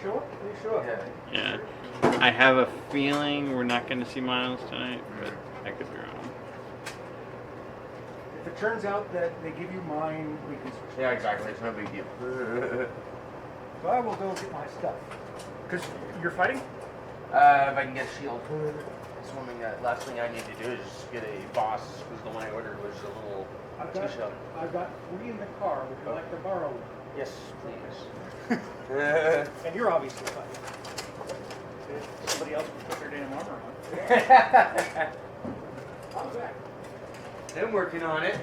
sure? Are you sure? Yeah. I have a feeling we're not going to see Miles tonight, but I could be wrong. If it turns out that they give you mine, we can switch. Yeah, exactly. It's no big deal. So I will go get my stuff. Because you're fighting? If I can get a shield. Last thing I need to do is just get a boss, because the one I ordered was a little two-shot. I've got 3 in the car. Would you like to borrow one? Yes, please. And you're obviously fighting. Somebody else would put their damn armor on. How's that? I'm working on it.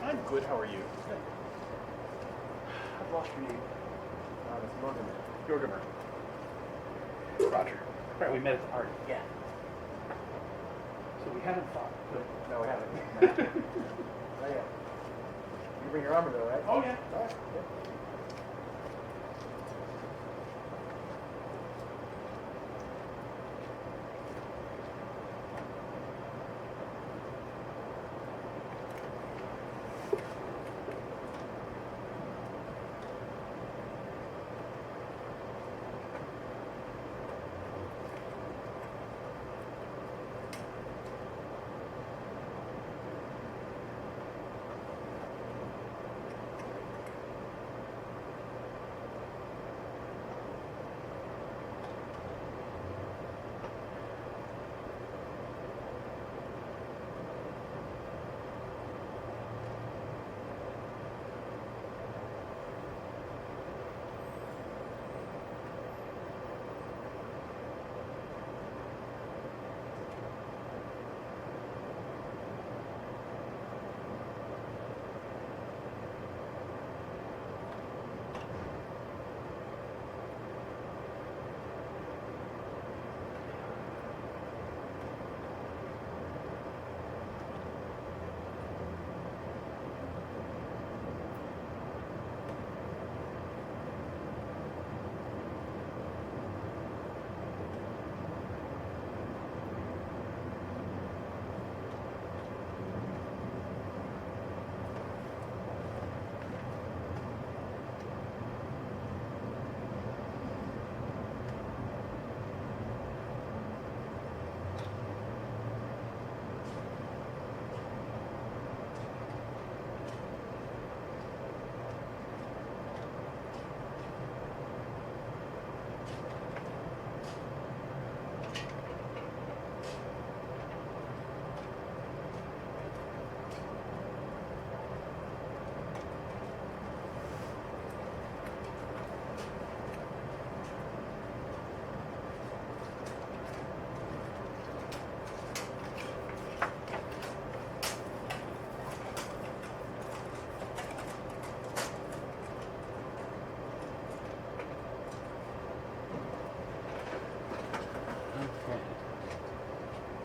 I'm good. How are you? I've lost your name. It's Jorgamer. Roger. Right, we met at the party. Yeah. So we haven't fought. No, we haven't. Oh, yeah. You bring your armor though, right? Oh, yeah. All right. Yeah.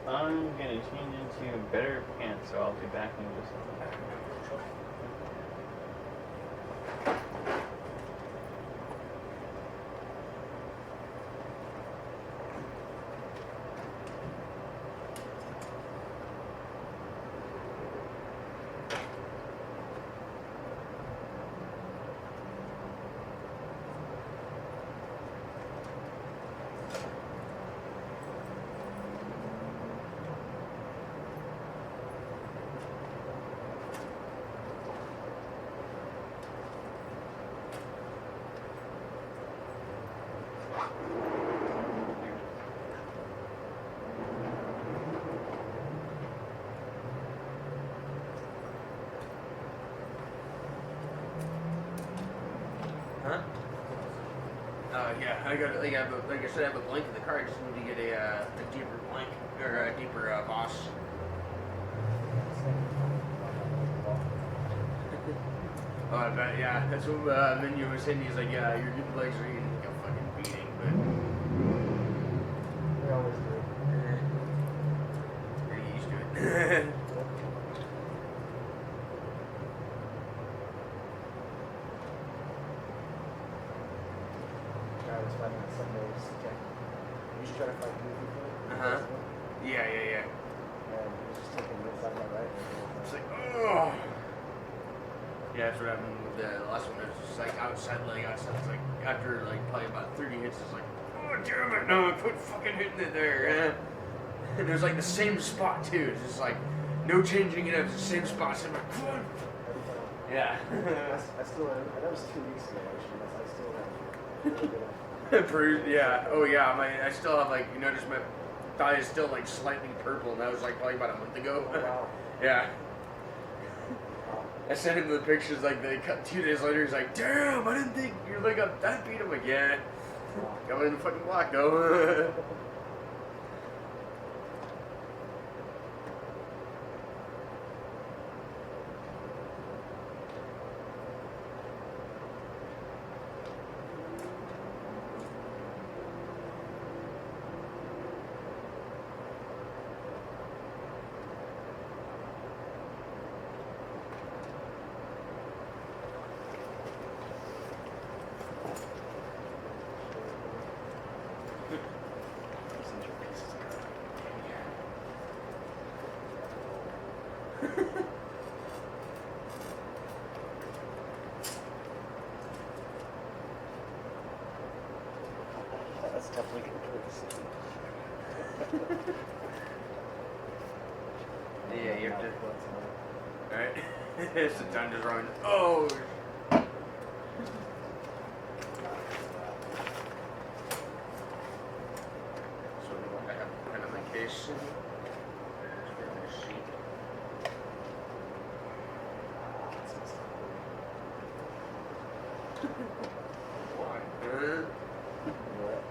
I'm gonna change into better pants, so I'll be back in just a minute. I got like I said, I have a blank in the car. I just need to get a deeper blank or a deeper boss. Oh, I bet, yeah. That's what Menu was saying. He's like, yeah, your good legs are getting like a fucking beating, but They always do. you're used to it. I was finding on Sundays. You should try to find movie film. Uh-huh. Yeah. And he was just taking this out of my right. It's like, oh. Yeah, that's what happened with the last one. It was just like outside. It's like after like probably about 30 hits, it's like, oh damn it, no, quit fucking hitting it there. And it was like the same spot too. It's just like no changing it up. It's the same spot. So I'm like, come on. Every time. Yeah. I still have, and that was 2 weeks ago actually. I still have really good. Bruised, yeah. Oh yeah. I still have like, you notice my thigh is still like slightly purple, and that was like probably about a month ago. Oh, wow. Yeah. Wow. I sent him the pictures like they cut 2 days later. He's like, damn, I didn't think you're like up that beat. I'm like, yeah. Going in the fucking block though. That's definitely good courtesy. Yeah, you have to. Alright. It's the time to run. Oh! So, I have a pen on my case. Why? What?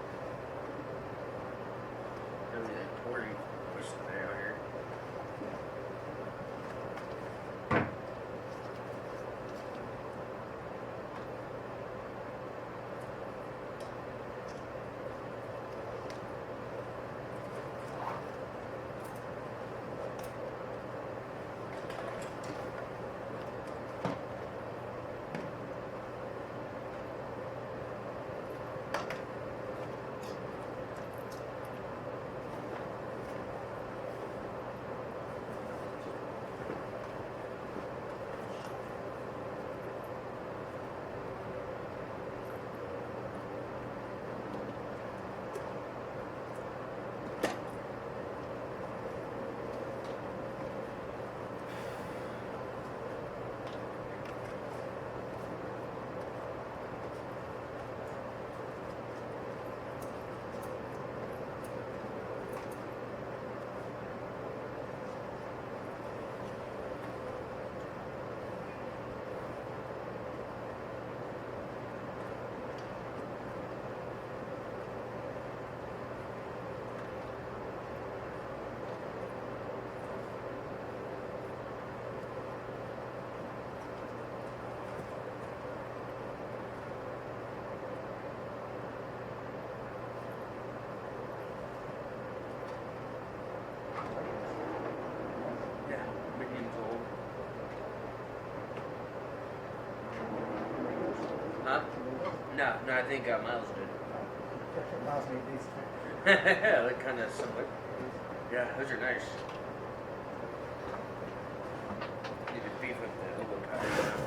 Really pouring push today out here. Yeah, medium's old. Huh? No, I think Miles did. Miles made these. Yeah, look kind of similar. Yeah, those are nice. Need to beef up the elbow pattern now.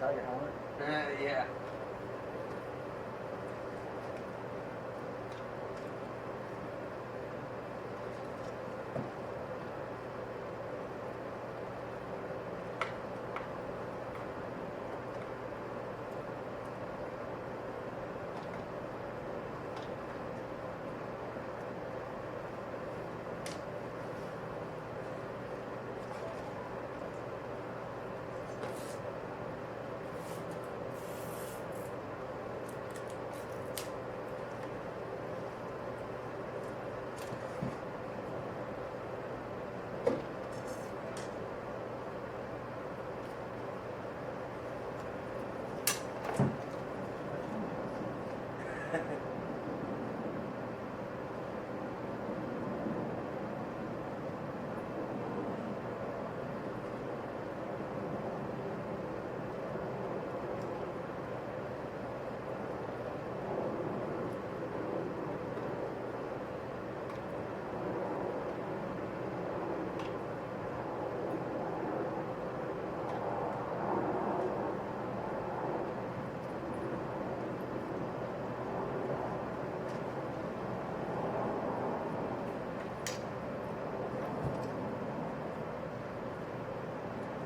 Tiger helmet. Yeah.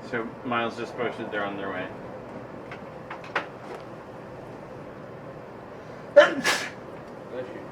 So Miles just posted they're on their way. Bless you.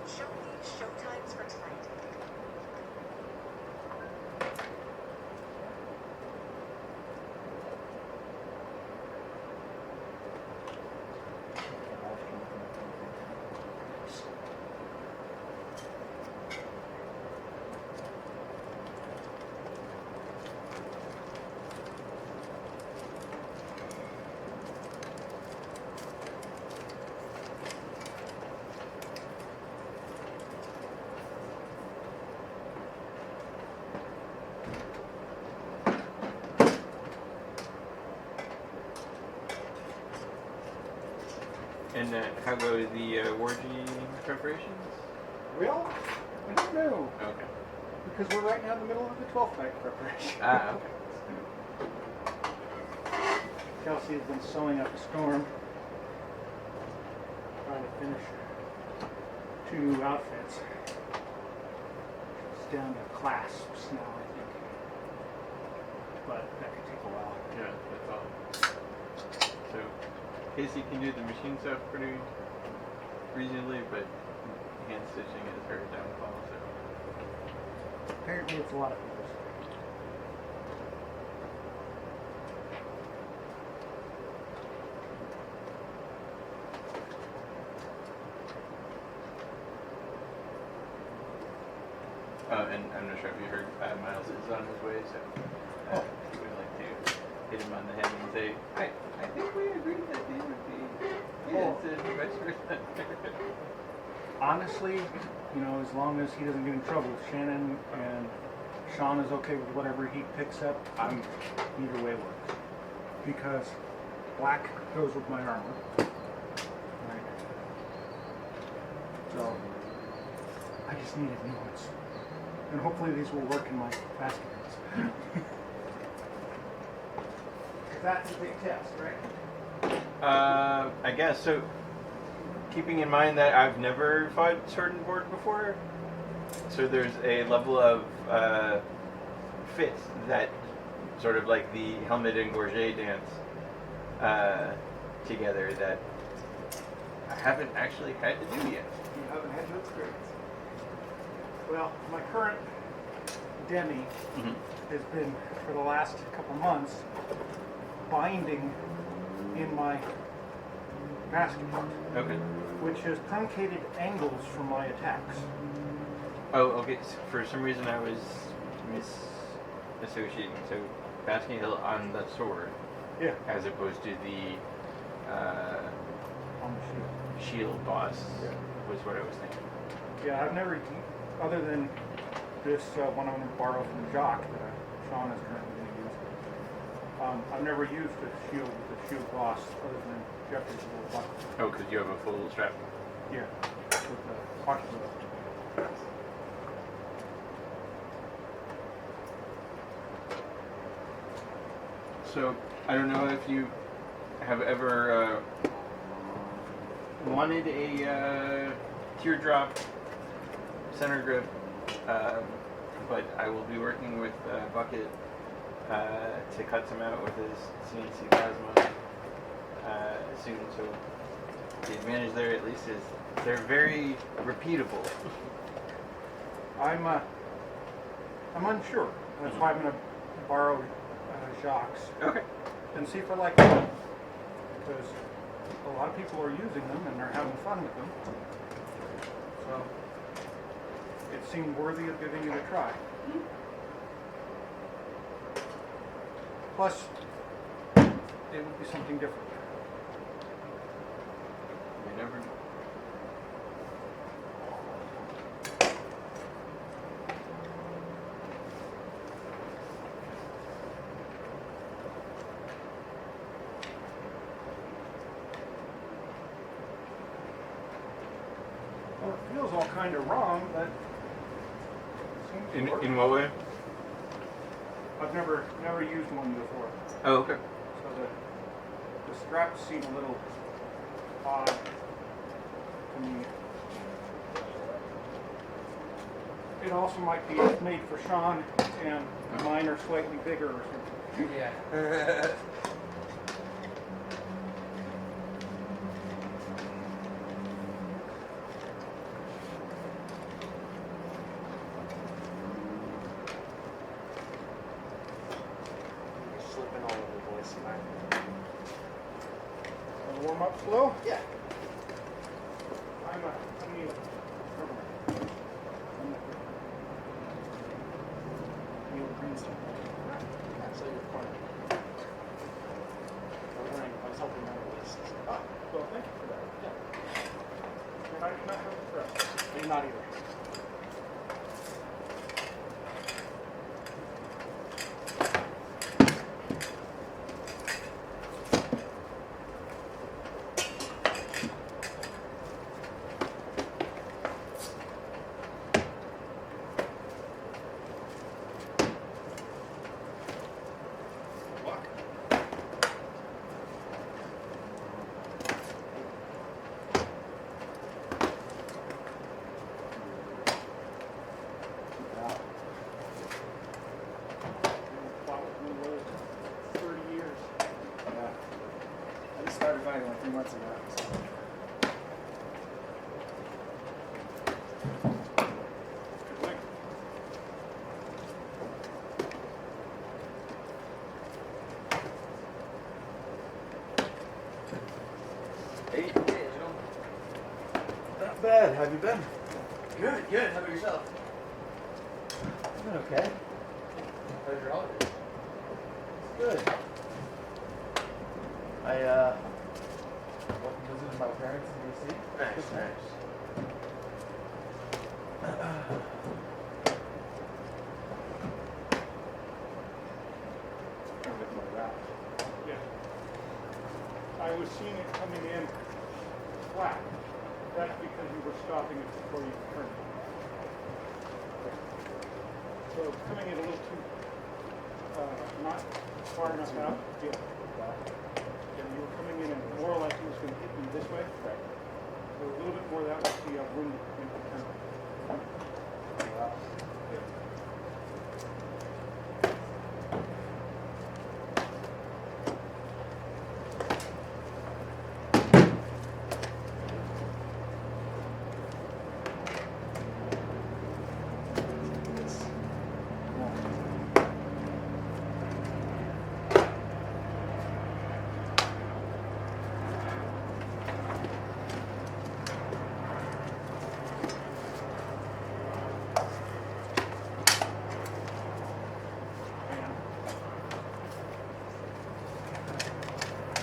Show me showtimes for tonight. how go the Wargy preparations? Well, I don't know. Okay. Because we're right now in the middle of the 12th night preparation. Ah, okay. Kelsey has been sewing up a storm. Trying to finish 2 new outfits. It's down to clasps now, I think. But that could take a while. Yeah, that's all. So, Casey can do the machine stuff pretty reasonably, but hand stitching is her downfall. So, Apparently it's a lot of people's. and I'm not sure if you heard, Miles is on his way, so we would like to hit him on the head and say, I think we agreed that he would be vice president. Honestly, you know, as long as he doesn't get in trouble, Shannon and Sean is okay with whatever he picks up, either way works. Because black goes with my armor. Right. So, I just needed new ones. And hopefully these will work in my baskets. That's a big test, right? I guess, so keeping in mind that I've never fought sword and board before, so there's a level of fit that sort of like the helmet and gorget dance together that I haven't actually had to do yet. You haven't had to experience. Well, my current demi has been, for the last couple months, binding in my basket, Okay. which has truncated angles for my attacks. Oh, okay. So for some reason I was misassociating. So basking hill on the sword, Yeah. as opposed to the On the shield. shield boss, Yeah. was what I was thinking. Yeah, I've never, other than this one I'm going to borrow from Jacques that Sean is currently going to use. I've never used a shield with a shield boss other than Jeffrey's little buckle. Oh, because you have a full strap. Yeah, with the pocket loop. So I don't know if you have ever wanted a teardrop center grip, but I will be working with Bucket to cut some out with his CNC plasma soon. So the advantage there, at least, is they're very repeatable. I'm unsure. That's why I'm going to borrow Jacques Okay. and see if I like them. Because a lot of people are using them and they're having fun with them. So it seemed worthy of giving it a try. Plus, it would be something different. You never know. Well, it feels all kind of wrong, but it seems to work. In what way? I've never used one before. Oh, okay. So the straps seem a little odd to me. It also might be made for Sean, and mine are slightly bigger or something. Yeah. Slipping all over the place tonight. Wanna warm up slow? Yeah. I need Neil Greenstone. So you're fine. I was helping out with this. Ah, well, thank you for that. Yeah. And I do not have the press. You're not either. bad. How have you been? Good, good. How about yourself? Been okay. How's your holiday? Good. I went and visited my parents in DC. Nice, nice. Yeah. I was seeing it coming in flat. That's because you were stopping it before you turned it. So it's coming in a little too, not far enough out. Yeah. And you were coming in and more or less it was going to hit you this way. Right. So a little bit more that way so you have room to make the turn. Yeah.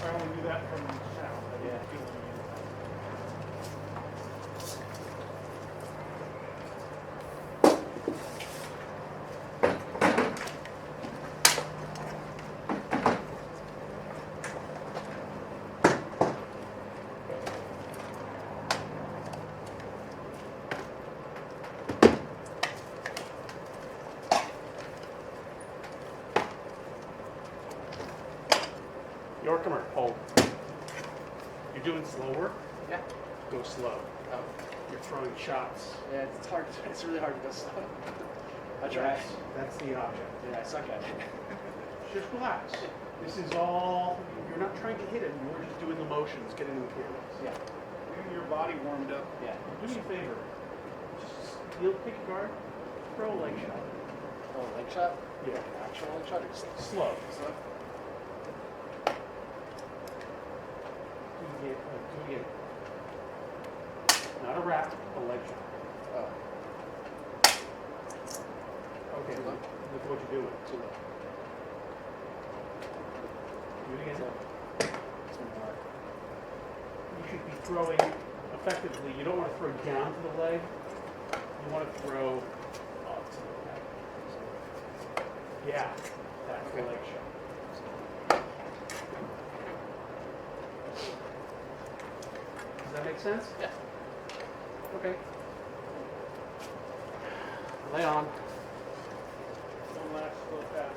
I only do that from sound. I didn't feel any impact. Yorkimer, hold. You're doing slow work? Yeah. Go slow. Oh. You're throwing shots. Yeah, it's hard. It's really hard to go slow. I try. That's the object. Yeah, I suck at it. Just relax. This is all, you're not trying to hit it, you're just doing the motions, getting the appearance. Yeah. Getting your body warmed up. Yeah. Do me a favor. Just, you'll pick a guard, throw a leg shot. Oh, leg shot? Yeah. Actual leg shot or just Slow. slow? Do it again. Not a wrap, a leg shot. Oh, Okay, Too low? look at what you're doing. too low. Do it again. So, it's more. You should be throwing effectively. You don't want to throw down to the leg. You want to throw up to the leg. Yeah, that's the leg shot. Does that make sense? Yeah. Okay. Lay on. One last slow pass.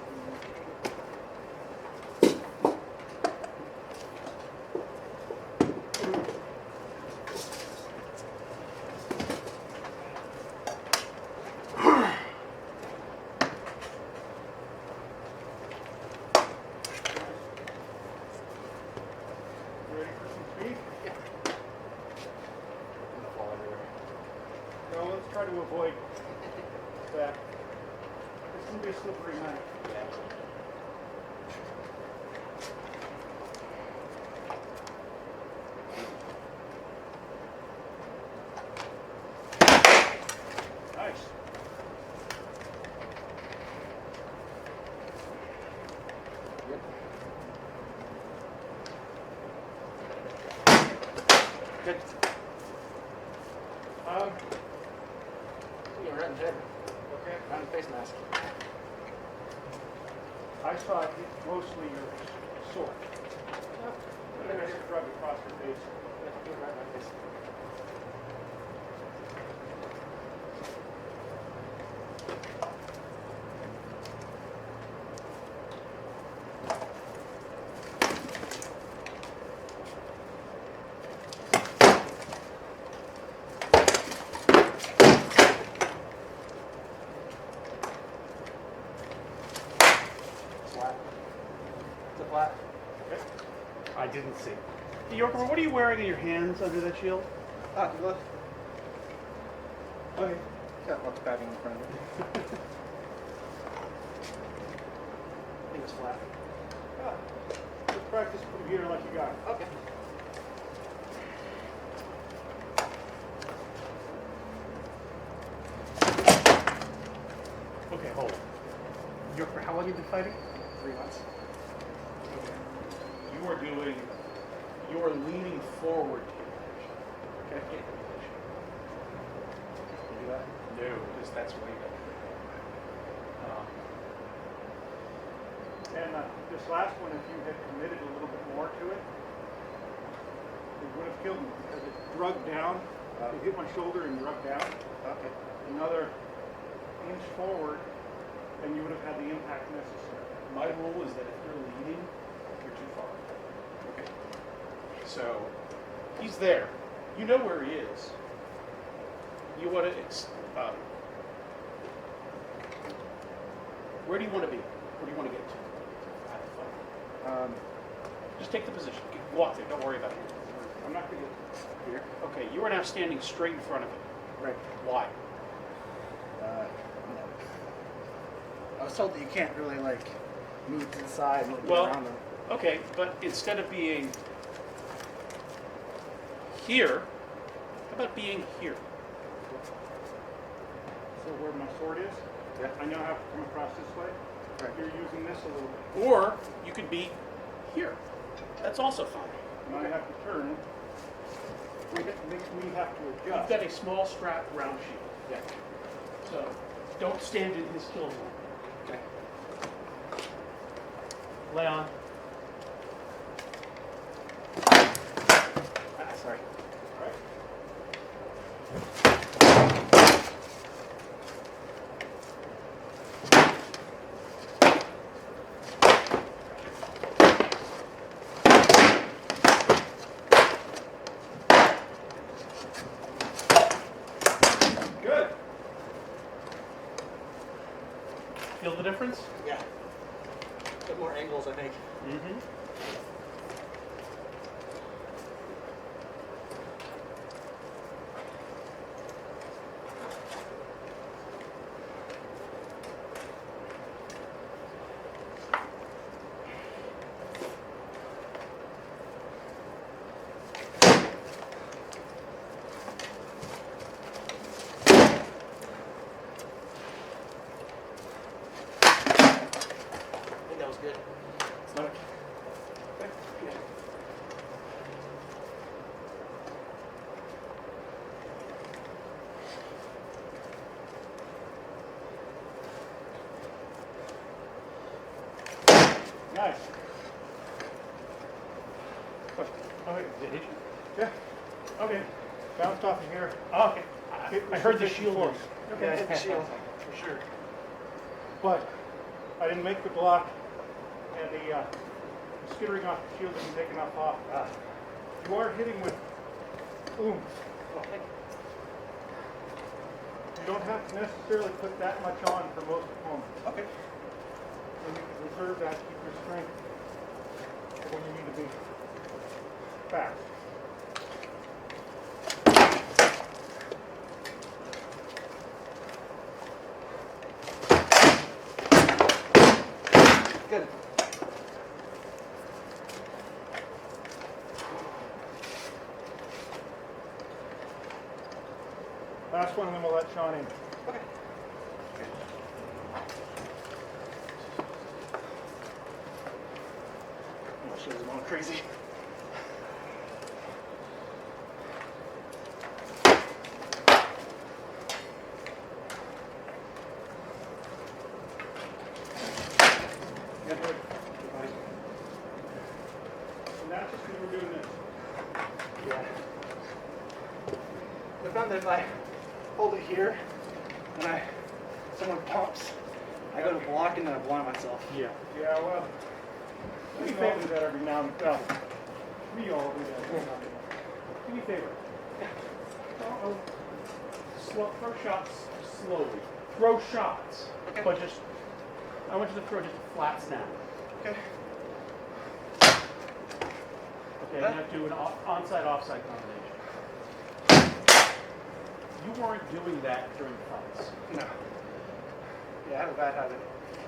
Ready for some speed? I'm gonna fall everywhere. So let's try to avoid that. It's going to be a slippery night. Yeah. Nice. Good. Good. You're right in the head. Okay. Right in the face mask. I saw it hit mostly your sword. I think I hit the drug across your face. Yeah, you're right in my face. Flat. It's a flat. Okay. I didn't see. Hey, Yorkimer, what are you wearing in your hands under that shield? Ah, you look. Okay. Got lots of padding in front of it. I think it's flat. Ah, let's practice from here like you got it. Okay. long you been fighting? 3 months. You are leaning forward to your position. Okay, get your position. You do that? No, because that's way better. And this last one, if you had committed a little bit more to it, it would have killed me because it drug down. It hit my shoulder and drug down. Okay. Another inch forward, and you would have had the impact necessary. My rule is that if you're leaning, you're too far. Okay. So he's there. You know where he is. You want to. Where do you want to be? Where do you want to get to? Just take the position. Walk there. Don't worry about it. I'm not going to get Here? Okay, you are now standing straight in front of him. Right. Why? No. I was told that you can't really like move to the side and Well- around them. Okay, but instead of being here, how about being here? so where my sword is. Yeah. I now have to come across this way. Right. You're using this a little bit. Or you could be here. That's also fine. Now I have to turn. Which makes me have to You've adjust. got a small strap round shield. Yeah. So don't stand in his kill zone. Okay. Leon, Sorry. All right. good. Feel the difference? Yeah. Get more angles, I think. Mm-hmm. I think that was good. Okay. Nice. Okay, did it hit you? Yeah. Okay. Bounced off of here. Oh, okay. Hit I heard the with shield. force. Yeah, hit the shield for sure. But I didn't make the block, and the skittering off the shield didn't take enough off. You are hitting with oomph. Well, thank You don't have to necessarily put that much on for most opponents. you. Okay. And you can reserve that to keep your strength for when you need to be fast. Good. Last one, and then we'll let Sean in. Okay. Oh, shit, it's going crazy. Yeah, good. And that's just because we're doing this. Yeah. I found that if I hold it here and someone pumps, I go to block and then I blind myself. Yeah. Yeah, well, we all do that every now and then. We all do that every now and then. Do me a favor. Throw shots slowly. Throw shots, Okay. but just I want you to throw just a flat snap. Okay. Okay, now do an onside offside combination. You weren't doing that during fights. No. Yeah, I have a bad habit.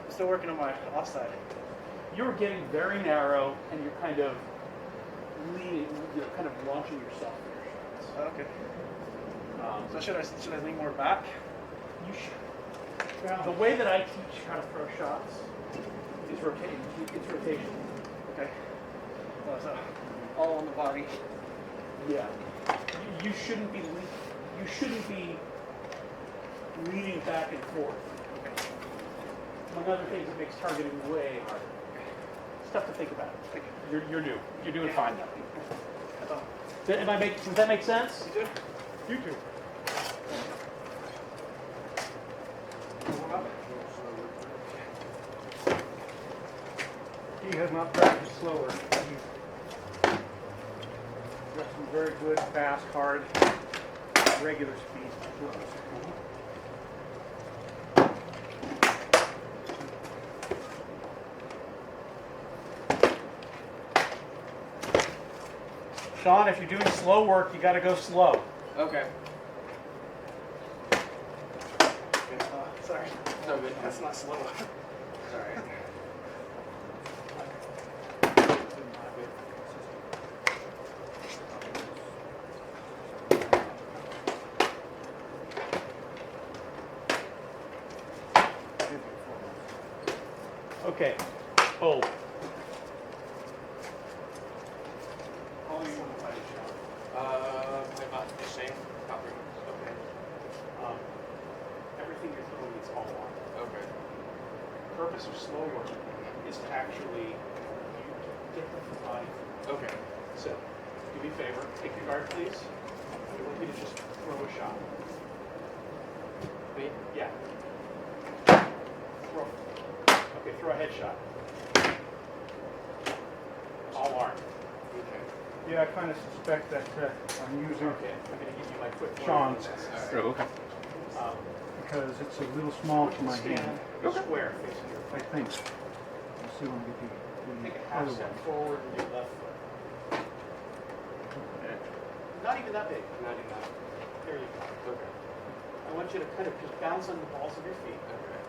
I'm still working on my offside. You're getting very narrow, and you're kind of leaning, you're kind of launching yourself for your shots. Okay. So should I lean more back? You should. The way that I teach how to throw shots is rotation. It's rotation. Okay. So all on the body. Yeah. You shouldn't be leaning back and forth. Among other things, it makes targeting way harder. Stuff to think about. You're new. You're doing fine now. Does that make sense? You do? You do. He has not practiced slower. He's got some very good, fast, hard, regular speed. Sean, if you're doing slow work, you got to go slow. Okay. Sorry. No good. That's not slow. Sorry. Okay. Hold. About the same. Okay. Everything you're throwing is all on. Okay. The purpose of slow work is to actually get the body. Okay. So, do me a favor. Take your guard, please. I want you to just throw a shot. Me? Yeah. Throw. Okay, throw a headshot. All armed. Okay. Yeah, I kind of suspect that I'm using Okay, I'm going to give you my quick Sean's. Oh, okay. because it's a little small for my stand hand, square facing your I foot. think. Let's see when we get Take a the half other step one. forward with your left foot. Not even that big. Not enough. There you go. Okay. I want you to kind of just bounce on the balls of your feet. Okay.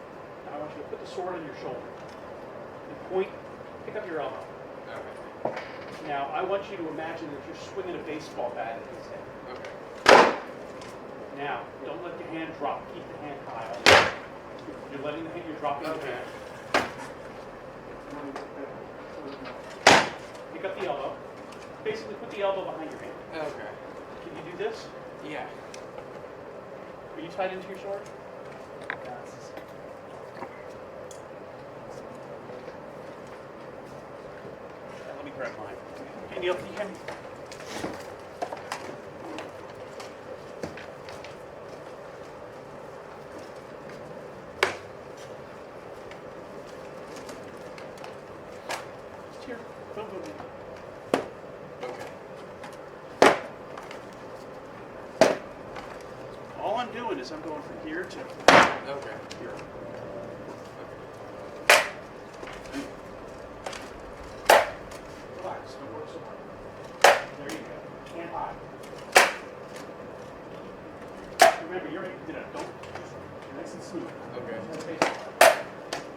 And I want you to put the sword on your shoulder. And point, pick up your elbow. Okay. Now, I want you to imagine that you're swinging a baseball bat at his head. Okay. Now, don't let the hand drop. Keep the hand high. You're letting the hand, you're dropping the Okay. hand. Pick up the elbow. Basically, put the elbow behind your hand. Okay. Can you do this? Yeah. Are you tied into your sword? Let me grab mine. Hey, Neil, can you hand me? Just here. Boom, boom, boom. Okay. All I'm doing is I'm going from here to Okay. here. Relax. Don't work so hard. There you go. Hand high. Remember, you're don't. You're nice and smooth. Okay. That's basically.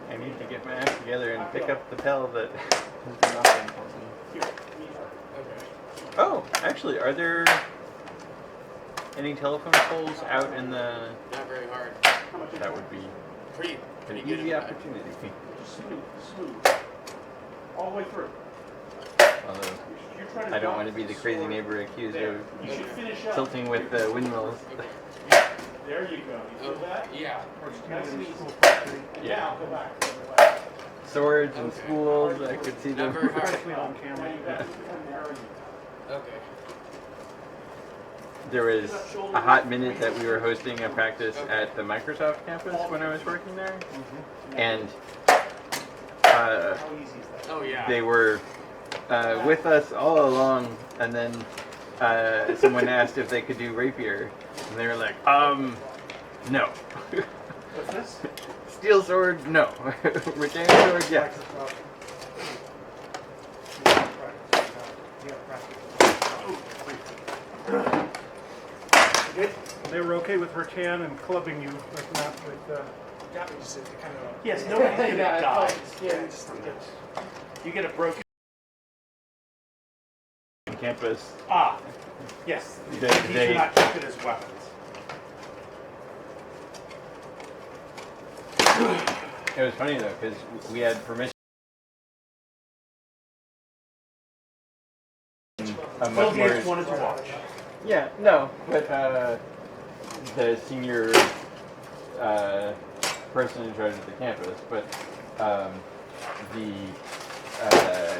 I need to get my act together and pick up the pill that has been often for me. Here, meet her. Okay. Oh, actually, are there any telephone poles out in the... Not very hard. How much That would be Pretty an good. easy at that. opportunity. Just smooth. All the way through. Although You're trying to I don't drop want to be the crazy sword neighbor accused there. of You should finish up. tilting with windmills. Okay. There you go. You feel that? Yeah. Nice and easy. And Yeah. now go back. Go back. Swords and Okay. schools, I could see them. Not very hard. Especially on Now camera. you got to become narrow. Okay. There was a hot minute that we were hosting a practice at the Microsoft campus when I was working there. And How easy is that? Oh yeah. they were with us all along, and then someone asked if they could do rapier, and they were like, no. What's this? Steel sword, no. Retaining sword, yes. Good? They were okay with rattan and clubbing you, but not with. Got me just to kind of. Yes, nobody's going to Yeah, die. yeah, just from the. You get a broken... Campus. Ah, yes. They- These they- are not treated as weapons. It was funny though, because we had permission. A Bill much more, Gates wanted to watch. yeah, no, but the senior person in charge of the campus, but the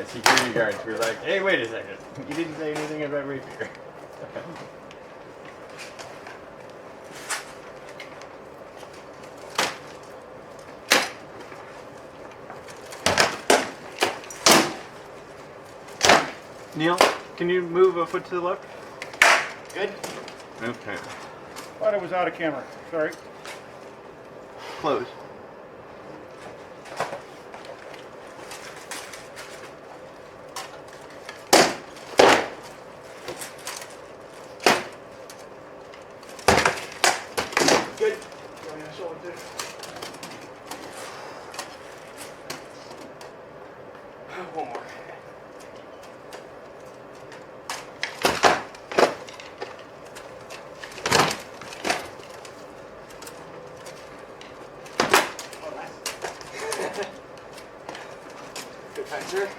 security guards were like, hey, wait a second, you didn't say anything about rapier. Neil, can you move a foot to the left? Good. Okay. Thought it was out of camera. Sorry. Close. Good. One more. Oh, nice. Good time, sir.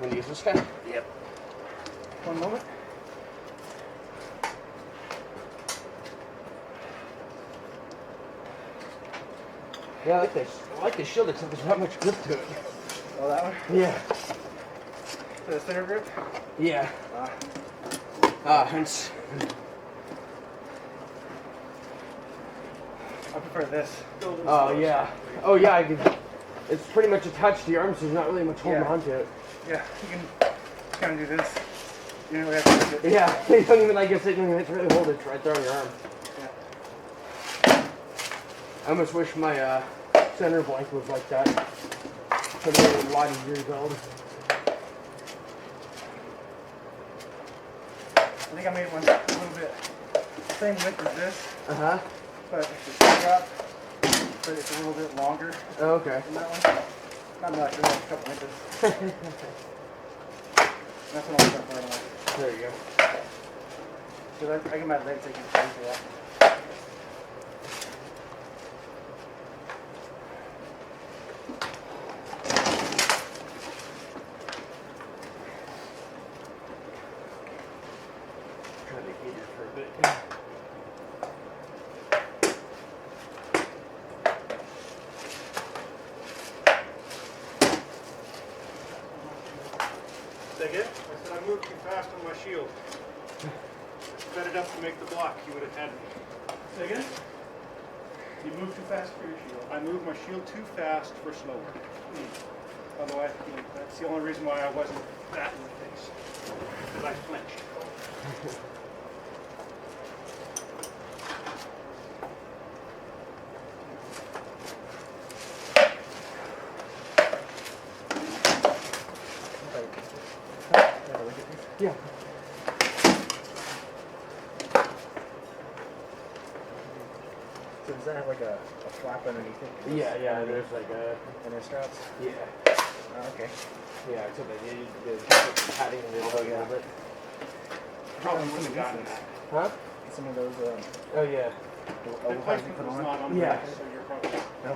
Want to use this guy? Yep. One moment. Yeah, I like this. I like this shield, except there's not much grip to it. Oh, that one? Yeah. The center grip? Yeah. Hence. I prefer this. Oh, yeah. Oh, yeah, I could. It's pretty much attached to your arm, so there's not really much holding Yeah. onto it. Yeah, you can kind of do this. You don't really have to lift it. Yeah, you don't even, like I said, you don't even have to really hold it. It's right there on your arm. Yeah. I almost wish my center blank was like that. Could have been a lot easier to build. I think I made one a little bit same width as this, Uh-huh. but it's a drop, but it's a little bit longer Oh, okay. than that one. Not much, it's like a couple inches. That's what I'm going for anyway. There you go. Because I get my legs taking crazy for that. Try to heat it for a bit. Say again? I said I moved too fast on my shield. Sped it up to make the block. You would have had me. Say again? You moved too fast for your shield. I moved my shield too fast for slower. Otherwise, that's the only reason why I wasn't that in the face. Because I flinched. Yeah. So does that have like a flap underneath it? Yeah, there's like a... Inner straps? Yeah. Oh, okay. Yeah, except they need the padding and the yeah. a little bit. Probably wouldn't have gotten that. Huh? Some of those, Oh, yeah. The placement was not on the Yeah. back, so you're probably...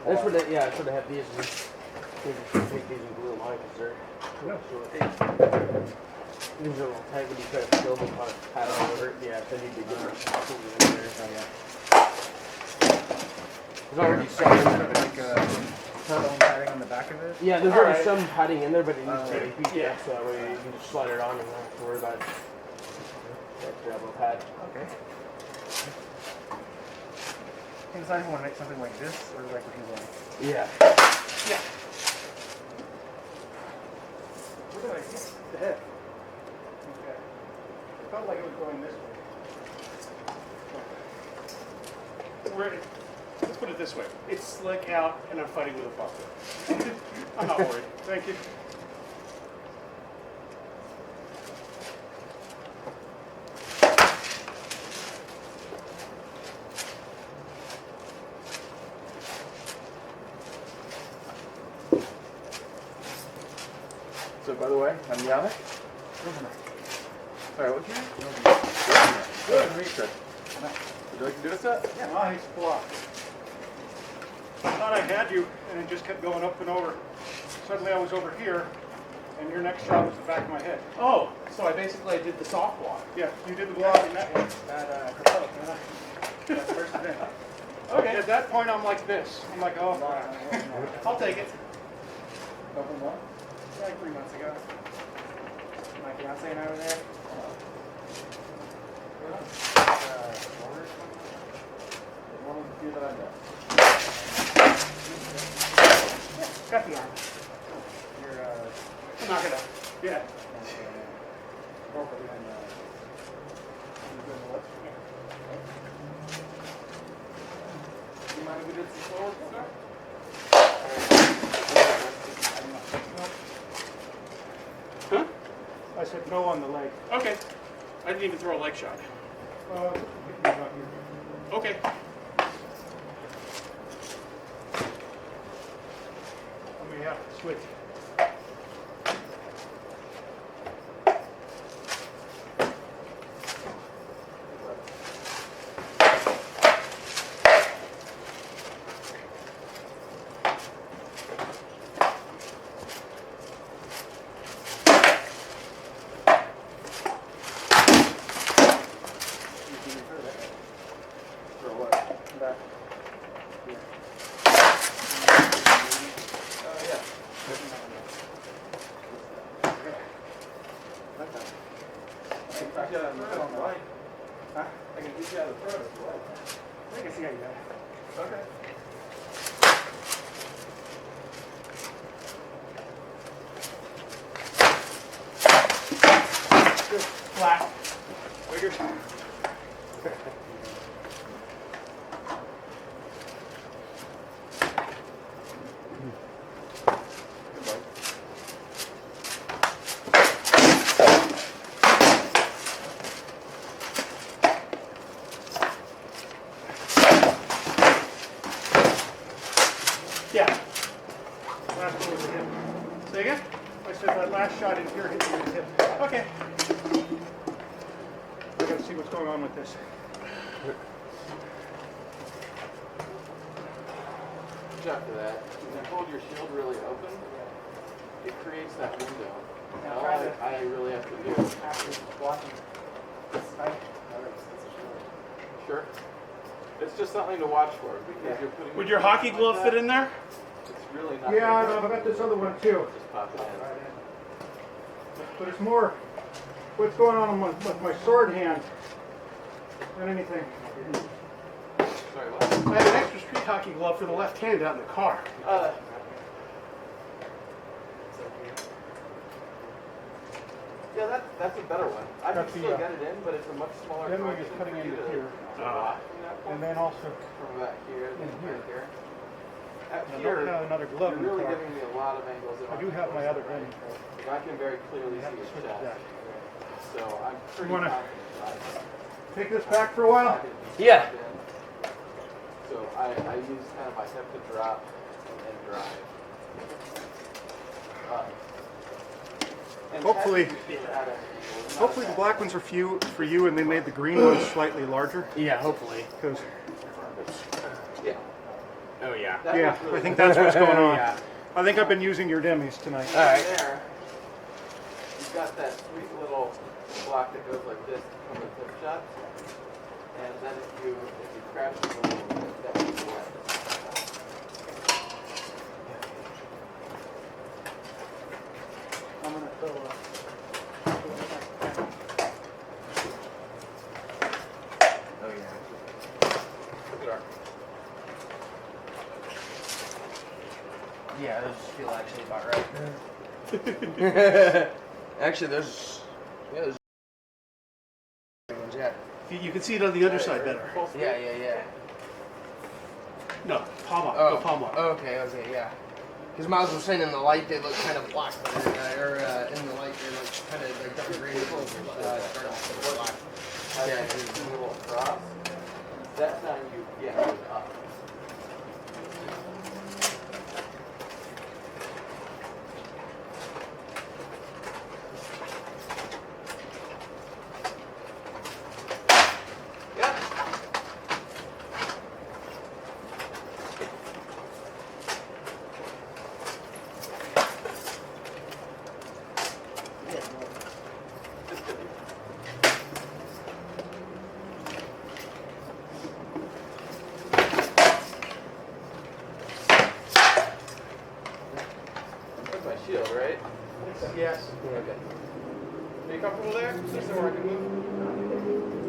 That's what they, yeah, that's what they have these. They just take these and glue them on because they're short. These are a little tight when you try to build them on a paddle over it. Yeah, so they need to get more something in there. Oh, yeah. There's already some in there, but Like foam padding on the back of it? yeah, there's already some padding in there, but it needs to be beat yeah. so that way you can just slide it on and not have to worry about that double pad. Okay. You decide if you want to make something like this or like what you want. Yeah. Yeah. Where did I hit the head? Okay. It felt like it was going this way. Let's put it this way. It's slick out and I'm fighting with a bucket. I'm not worried. Thank you. So by the way, I'm Yannick. All right, what's your name? Good to meet you. Would you like to do this up? Yeah, nice block. I thought I had you, and it just kept going up and over. Suddenly I was over here, and your next shot was the back of my head. Oh, so I basically did the soft block. Yeah, you did the block in that one. Capella, man. That's the first event. Okay, at that point I'm like this. I'm like, oh, I'll take it. Couple months? Like 3 months ago. My fiance and I were there. One of the few that I know. Got the arm. You're, I'm not gonna. Yeah. girlfriend and, you good in the West? You mind if we did some slow work stuff? Huh? I said no on the leg. Okay. I didn't even throw a leg shot. About here. Okay. Let me have to switch. For what? Back. Yeah. I can get you out of the throat if you like. Huh? I can get you out of the throat if you like. I can see how you got it. Okay. Flat. Figures. Yeah. Last one was a hip. Say again? I said that last shot in here hit you in the hip. Okay. I gotta see what's going on with this. Jeff, for that, when you hold your shield really open, it creates that window. Now All try to- I really have to do. After blocking. Spike. Sure. It's just something to watch for because you're putting. Would your hockey glove fit in there? It's really not. Yeah, I've got this other one too. Just pop it in. But it's more what's going on with my sword hand than anything. Sorry, what? I have an extra street hockey glove for the left hand out in the car. Yeah, that's a better one. I can That's the, still get it in, but it's a much smaller. then we're function just cutting for you into to- here. to watch from that point. And then also From about here, then here. right here. At I here, don't have another glove you're in the really car. giving me a lot of angles. I do have my other gun. I can very clearly You have see to your switch chest. that. So I'm pretty wanna confident. take this back for a while. Yeah. So I use kind of my hip to drop and drive. And Hopefully- technically, you're at an angle. It's not Hopefully the black ones are for you and they made the green ones slightly larger. Yeah, hopefully. Because, Yeah. Oh yeah. That yeah, looks really I think that's what's going on. Yeah. I think I've been using your demis tonight. All right. There, you've got that sweet little block that goes like this from the tip shot. And then if you crash it a little bit, that moves away. I'm gonna throw Oh yeah. Look at our. Yeah, those feel actually about right. Actually, those. Yeah, those. Ones, yeah. You can see it on the other side better. Yeah, yeah, yeah. No, palm up. Oh, Go palm up. okay, yeah. Because Miles was saying in the light they look kind of black, but in the light they look kind of like dark green. Black. Yeah, it's a little across. That time you, yeah, move up. shield, right? Yes. Okay. Are you comfortable there? Is there somewhere I can move?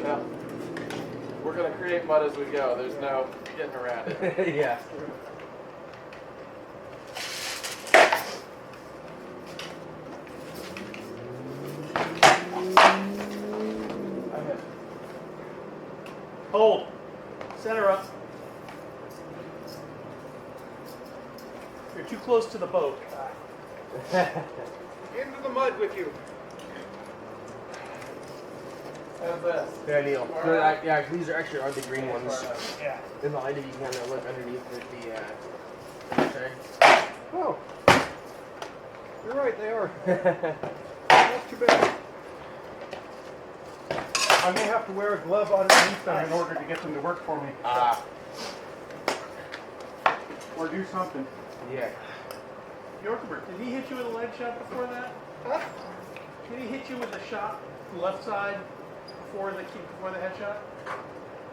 Well, we're going to create mud as we go. There's no getting around it. Yeah. Hold. Center up. You're too close to the boat. Into the mud with you. How's this? Yeah, Neil. No, yeah, these are actually the green ones. Yeah. In the light, you can kind of look underneath the tag. Oh. You're right, they are. That's too bad. I may have to wear a glove underneath them in order to get them to work for me. Or do something. Yeah. Yorkbert, did he hit you with a leg shot before that? Huh? Did he hit you with a shot left side before the headshot?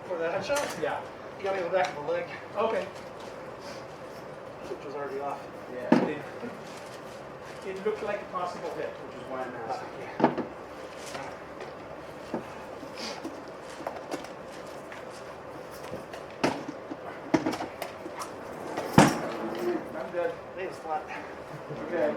For that headshot? Yeah. You got me in the back of the leg, Okay. which was already off. Yeah. It looked like a possible hit, which is why I'm asking. I'm good. It's flat. Okay.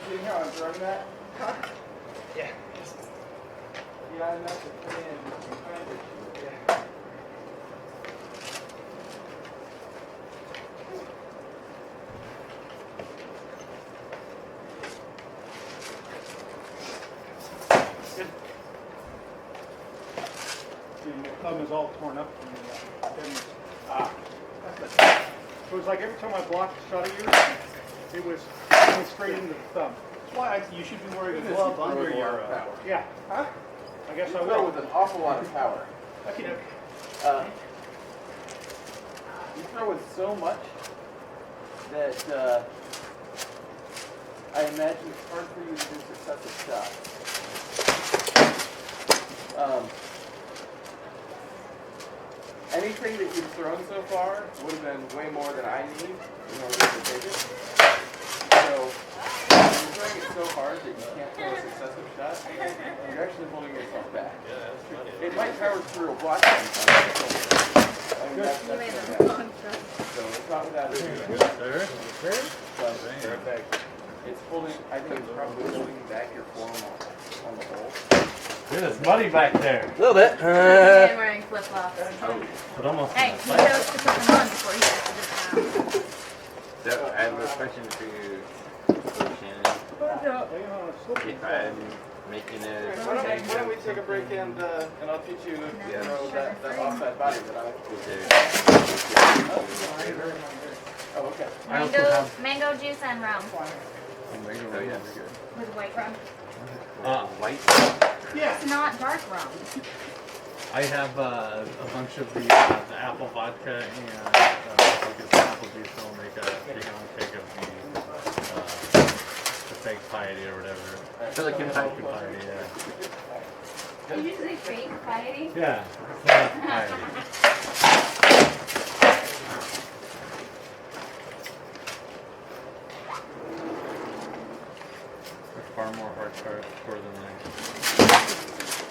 See how I'm throwing that? Yeah. Yeah, enough to put in behind it. Yeah. Good. The thumb is all torn up from the damage. It was like every time I blocked a shot of yours, it was going straight into the thumb. That's why you should be wearing a glove under your. Power. Yeah. Huh? I guess You I throw will. with an awful lot of power. Okay. You throw with so much that I imagine it's hard for you to do successive shots. Anything that you've thrown so far would have been way more than I need in order to take it. So, when you're throwing it so hard that you can't throw a successive shot, you're actually holding yourself back. It might power through a block sometimes. I mean, that's the thing. So it's not without it. It's holding, I think it's probably holding back your form on the hole. It's muddy back there. A little bit. Man wearing flip-flops. But almost. Hey, he chose to put them on before he has to So I have a question for you, Shannon. If I'm making a Why don't we take a break and I'll teach you that offside body that I Oh, okay. Mango juice and rum. Oh yeah, With white rum. white. Yeah. It's not dark rum. I have a bunch of the apple vodka and focus on apple juice. So I'll make a big cake of the fake piety or whatever. Silicon piety. Piety, yeah. Did you say fake piety? Yeah. It's not piety. They're far more hardcore than that.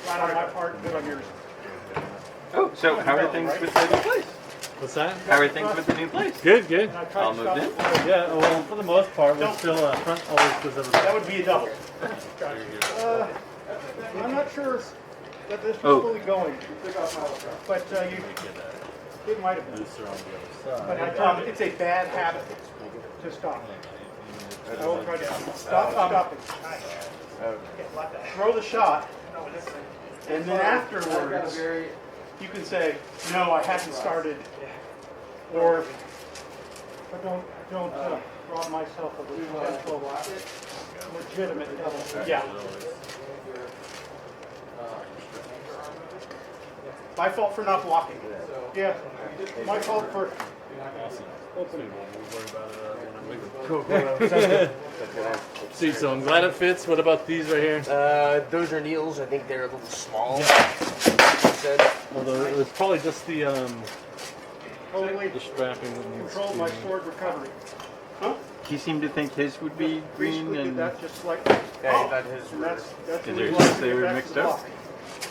Right on my part, good on yours. Oh, so how are things with the new place? What's that? How are things with the new place? Good, good. And I tried All to moved stop in? it. Yeah, well, for the most part, we're still front always because of That would be a double. I'm not sure that this is Oh. fully going, but it might have been. looser on the other But side. I thought it's a bad habit to stop. I will try to stop it. Throw the shot, and then afterwards, you can say, no, I hadn't started, or don't rob myself of a potential legitimate devil. Yeah. My fault for not blocking. Yeah, my fault for opening. Cool. See, so I'm glad it fits. What about these right here? Those are Neil's. I think they're a little small. Although it was probably just the Totally the strapping. that needs control to my be- sword recovery. Huh? He seemed to think his would be green Basically did and that just slightly. Yeah, he thought his And were. that's Is the there reason just why they I were back to mixed the up? block.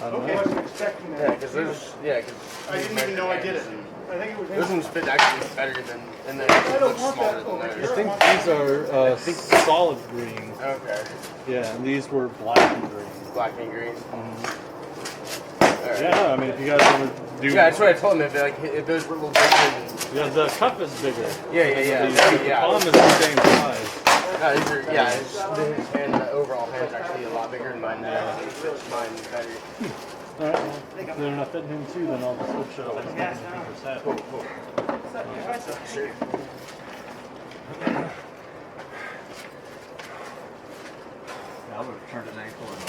I don't Okay, I know. wasn't expecting that. Yeah, because those. Yeah, because. I didn't even know I did it. I think it was. Those ones fit actually better than, and then I it don't looks want smaller that than over those. here. I think these are solid green. Okay, Yeah, and these were black and green. black and green. Yeah, I mean, if you guys want to do. Yeah, that's what I told him. If those were a little bigger. Yeah, the cup is bigger. Yeah. The palm is the same size. These are, his hand, the overall hand's actually a lot bigger than mine. Mine better. Alright, well, if they're not fitting him too, then I'll just switch it over. Sure. I would have turned an ankle and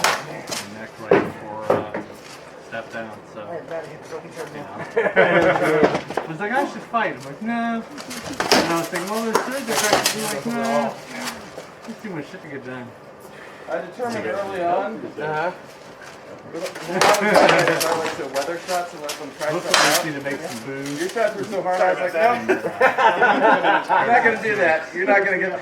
neck right before step down, so. I was like, I should fight. I'm like, no. And I was thinking, well, there's surgery practice. I'm like, no. There's too much shit to get done. I determined early on Uh-huh. I went to weather shots and let them try Looks something like out. we need to make some Your booze. shots were so hard, I was like, no, you're not going to do that. You're not going to get...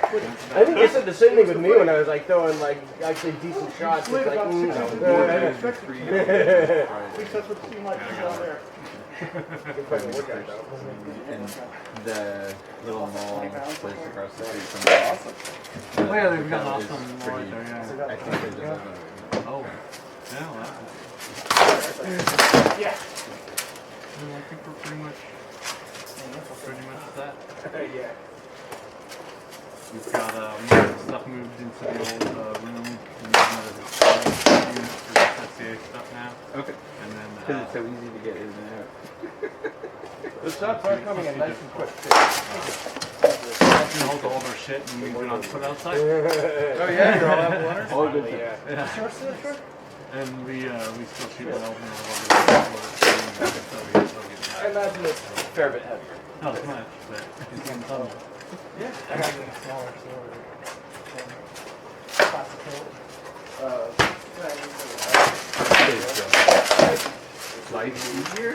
I think they said the same thing with me when I was like throwing like actually decent shots. It's like, About 6 inches no. more than I expected. At least that's what it seemed like to me down there. and the little mall place across the street from the awesome. Oh yeah, they've got an awesome mall right there, yeah. I think they just have Oh. Yeah, well, Yeah. I think we're pretty much that. Yeah. We've got stuff moved into the old room. And there's another unit for the SCA stuff now. Okay. And then Because it's so easy to get in and out. The shots are coming in nice and quick. we hold all of our shit and move it on foot outside. Oh yeah, you're all out of water? All good. Yeah. Sure. And we still shoot one over and I imagine it's a fair bit heavier. not as much, but it's getting fun. I got something smaller, Life easier?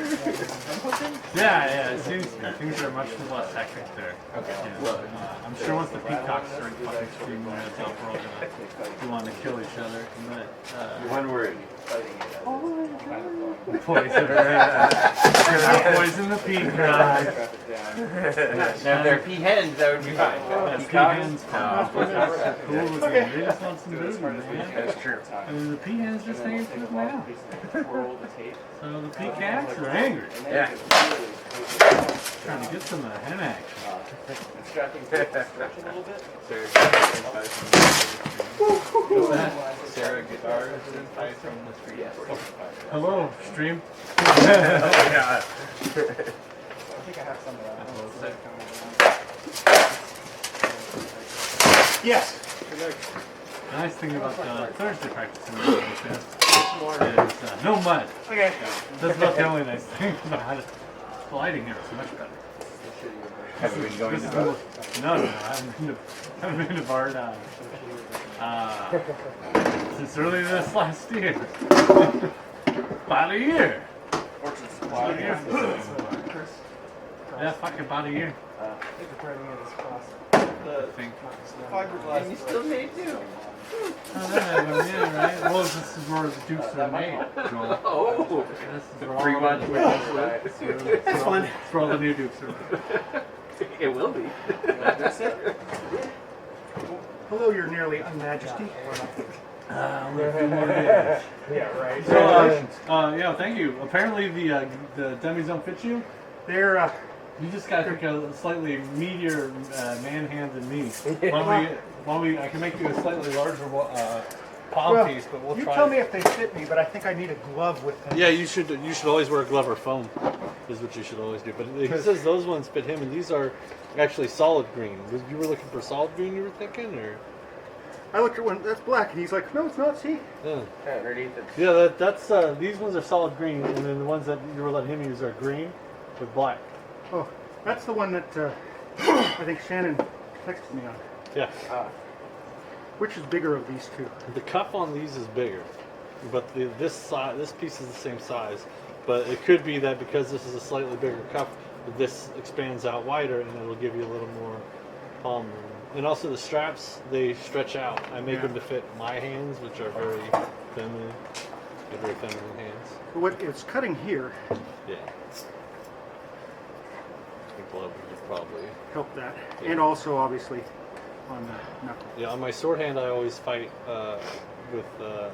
Yeah, it seems things are much less hectic there. Okay. Yeah. I'm sure once the peacocks start fucking screaming their heads off, we're all gonna go on to kill each other. But, One word. poison. Poison the peacock. Now, if they're pea hens, that would be fine. Peahens, Peacocks? cool looking. They just want some booty, man. That's true. And the peahens just ain't good now. So the peacocks are angry. Yeah. Trying to get some hen action. Sarah guitars and fight from the street. Hello, stream. I think I have some of that. Yes. The nice thing about Thursday practice in the is no mud. Okay. That's about the only nice thing about it. Sliding here is much better. Have you been going This to is no, I haven't been to Bard since early this last year. About a year. Yeah, fuck about a year. I think. Fiberglass. You still made two. Yeah, right. Well, this is where the dukes are made, Joel. Oh. This is where all Fremont. It's fun. That's where all the new dukes are made. It will be. Hello, your nearly unmajesty. Only a few more days. Yeah, right. So, yeah, thank you. Apparently, the dummies don't fit you. They're You just gotta pick a slightly meatier man hand than me. Why don't we I can make you a slightly larger palm piece, but we'll you try. tell me if they fit me, but I think I need a glove with them. Yeah, you should always wear a glove or foam. Is what you should always do. But he says those ones fit him, and these are actually solid green. You were looking for solid green, you were thinking, or? I looked at one that's black, and he's like, "No, it's not. See." Yeah. Underneath it. Yeah, that's these ones are solid green, and then the ones that you were letting him use are green with black. Oh, that's the one that I think Shannon texted me on. Yeah. Which is bigger of these two? The cuff on these is bigger, but this piece is the same size. But it could be that because this is a slightly bigger cuff, this expands out wider, and it'll give you a little more palm room. And also the straps, they stretch out. I make them to fit my hands, which are very feminine. They're very feminine hands. What it's cutting here Yeah. The glove would probably. helped that, Yeah. and also obviously on the knuckle. Yeah, on my sword hand, I always fight with the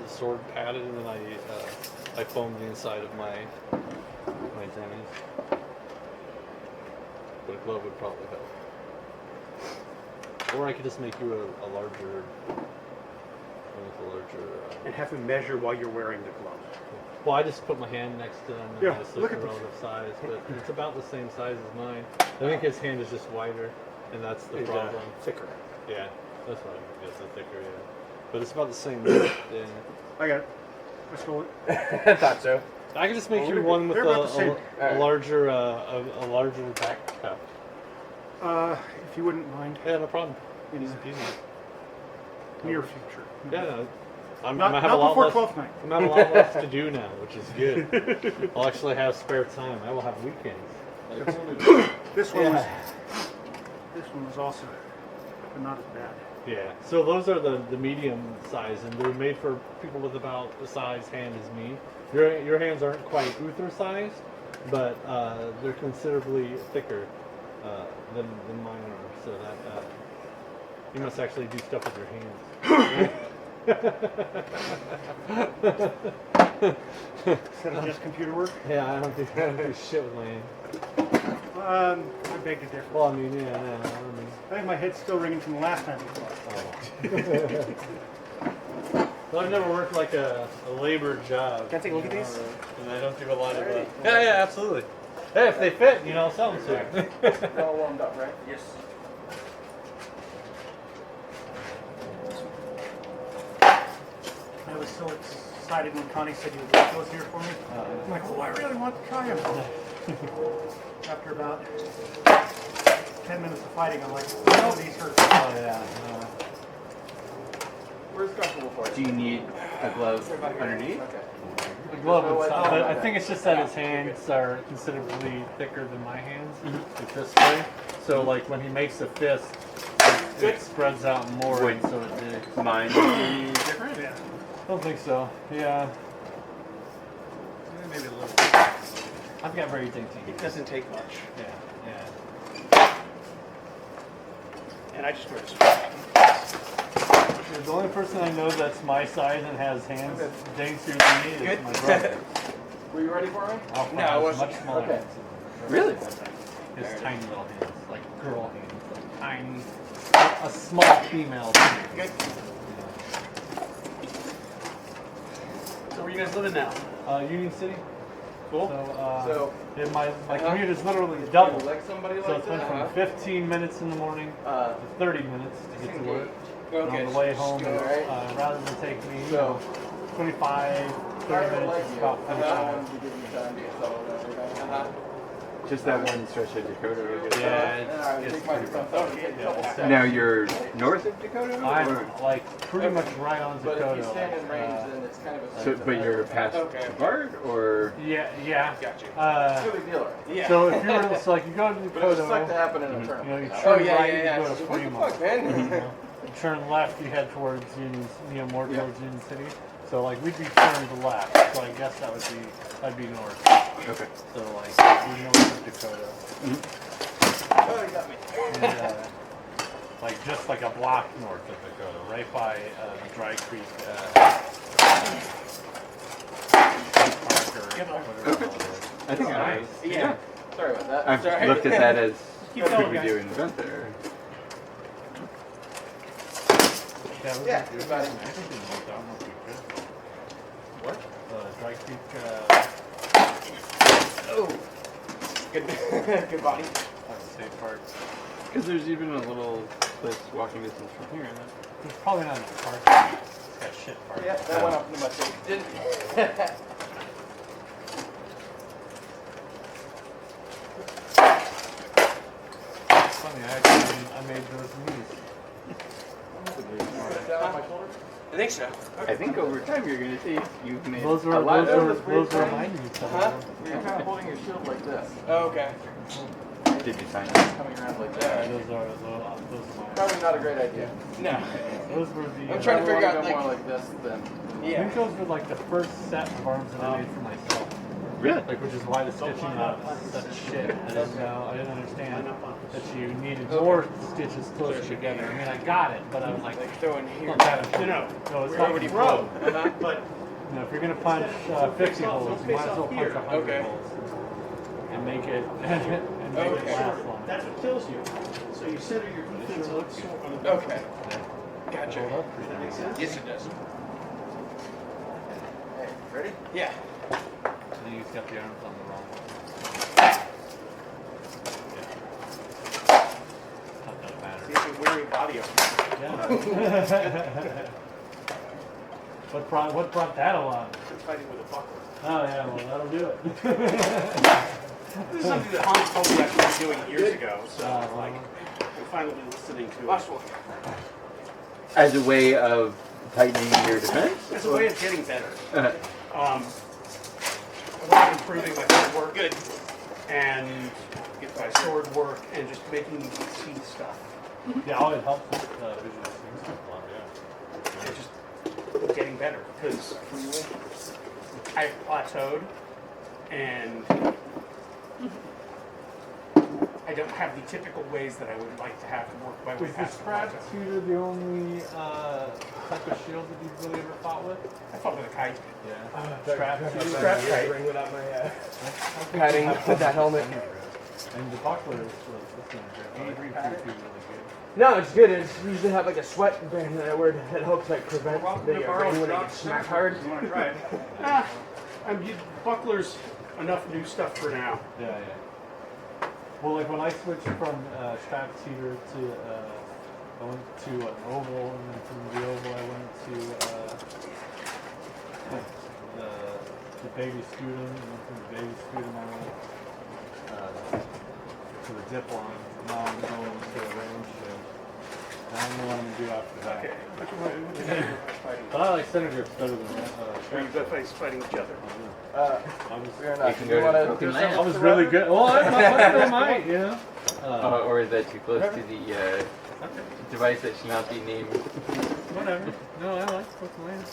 sword padded, and then I foam the inside of my demis. But a glove would probably help. Or I could just make you a larger. And have him measure while you're wearing the glove. Well, I just put my hand next to them, and Yeah, I just look look at at this. relative size, but it's about the same size as mine. I think his hand is just wider, and that's the problem. Thicker. Yeah, that's what I guess. It's thicker, yeah. But it's about the same width. Yeah. I got it. I stole it. I thought so. I can just make you one with They're about the same. a larger back cup. If you wouldn't mind, Yeah, no problem. in Easy the peasy. near future. Yeah, no, I'm Not, gonna have a not lot before less. 12th night. I'm gonna have a lot less to do now, which is good. I'll actually have spare time. I will have weekends. This one Yeah. was. This one was also, but not as bad. Yeah. So those are the medium size, and they're made for people with about the size hand as me. Your hands aren't quite Uther sized, but they're considerably thicker than mine are. So that you must actually do stuff with your hands. Instead of just computer work. Yeah, I don't do shit with my hands. I beg to differ. Well, I mean, yeah, no, I mean. I think my head's still ringing from the last time we talked. Well, I've never worked like a labor job. Can I take a look at these? And I don't do a lot of yeah, absolutely. Hey, if they fit, I'll sell them to you. They're all warmed up, right? Yes. I was so excited when Connie said you would get those here for me. I'm like, oh, I really want to try them. After about 10 minutes of fighting, I'm like, no, these hurt. Oh, yeah. Where's comfortable for you? Do you need a glove underneath? Okay. The glove would stop, but I think it's just that his hands are considerably thicker than my hands, like this way. So, like, when he makes a fist, it spreads out more, Would and so it did. mine be different? Yeah. I don't think so. Yeah. Maybe a little. I've got very dainty It hands. doesn't take much. Yeah. And I just wear this. The only person I know that's my size and has hands daintier than me is Good. my brother. Were you ready for me? Alpha No, I has wasn't. much smaller Okay. hands than my Really? brother. His tiny little hands, like girl hands, like tiny, a small female. Good. So where you guys living now? Union City. Cool. So, And my Uh-huh. commute is literally you double. like somebody So like it's went that? from 15 minutes in the morning to 30 minutes to get to work. And Okay. on the way home, Alright. rather than take me So, 25, 30 minutes, it's about 45. to give you time to get settled and everything. Just that one stretch of Dakota. Yeah, Take it's my pretty rough. yeah. Now you're north of Dakota? or- I'm like pretty much right on But Dakota. if you stand in range, then it's kind of a... So, but you're past Okay. Bard, or? Yeah. Got you. No big deal, right? Yeah. So if you were, so like you go to But it would suck to Dakota, happen in a you tournament. turn Oh, right, yeah. you go to What the Fremont. fuck, man? You know, you turn left, you head towards Union, more towards Union City. So like we'd be turning to left. So I guess that'd be north. Okay. So like we north of Dakota. Oh, you got me. And, like just like a block north of Dakota, right by Dry Creek Park or whatever. I think I, Sorry about that. I've Sorry. looked at that as Keep could going, we guys. do an event there? Yeah, good buddy. What? Dry Creek, Oh. Good, good body. state park. Because there's even a little place walking distance from here. It's probably not in the park. It's got shit park. Yeah, that went up into my face. Didn't. It's funny, I made those knees. Put it down on my shoulder. I think so. I think over time you're going to see you've made Those a were lot of my knees. Huh? You're kind of holding your shield like this. Oh, okay. Did you find it? Coming around like that. Those are mine. Probably not a great idea. No. Those were the. I'm trying to figure out, Go like- more like this than. I think those were like the first set of arms that I made for myself. Really? Like, which is why the stitching was such shit. I didn't understand that you needed more stitches closer together. I mean, I got it, but I was like, Throw in here. look at it. No, No, it's we're not already pro. but You know, if you're gonna punch 50 holes, you might as well punch 100 Okay. holes and make it and make it last long. that's what kills you. So you center your defense on the Okay. Gotcha. Hold up. Does that make sense? Yes, it does. Hey, ready? Yeah. And then you just got the arms on the wrong one. Yeah. Not that it matters. See if you're wearing body armor. Yeah. What brought that along? It's fighting with a buckler. Oh yeah, well that'll do it. This is something that Hans told me I should be doing years ago, so like, I'm finally listening to it. Last one. As a way of tightening your defense? It's a way of getting better. Uh, A way of improving my footwork. Good. And get my sword work and just making me see stuff. Yeah, oh, it helps with visual things. And just getting better because I plateaued and I don't have the typical ways that I would like to have to work my way Is the past the scrap plateau. tutor the only type of shield that you've really ever fought with? I fought with a kite. Yeah. Scrap tutor. Scrap kite. Bring without my padding with that helmet. And the buckler is this one. Really good. No, it's good. It's usually have like a sweat band that I wear that helps like prevent the rain when it gets smack hard. You want to try it? Buckler's enough new stuff for now. Yeah. Well, like when I switched from strap tutor to I went to an oval, and then from the oval I went to the baby student, and then from the baby student I went to the dip line. Now I'm going to the range shield. I don't know what I'm gonna do after that. Okay. But I like center grips better than Or you both fighting each other. I was, Fair enough. can You go to wanna Broken do Land. I something was to really run? good. Well, I might, you know. or is that too close to the device that should not be named? Whatever. No, I like Broken Land.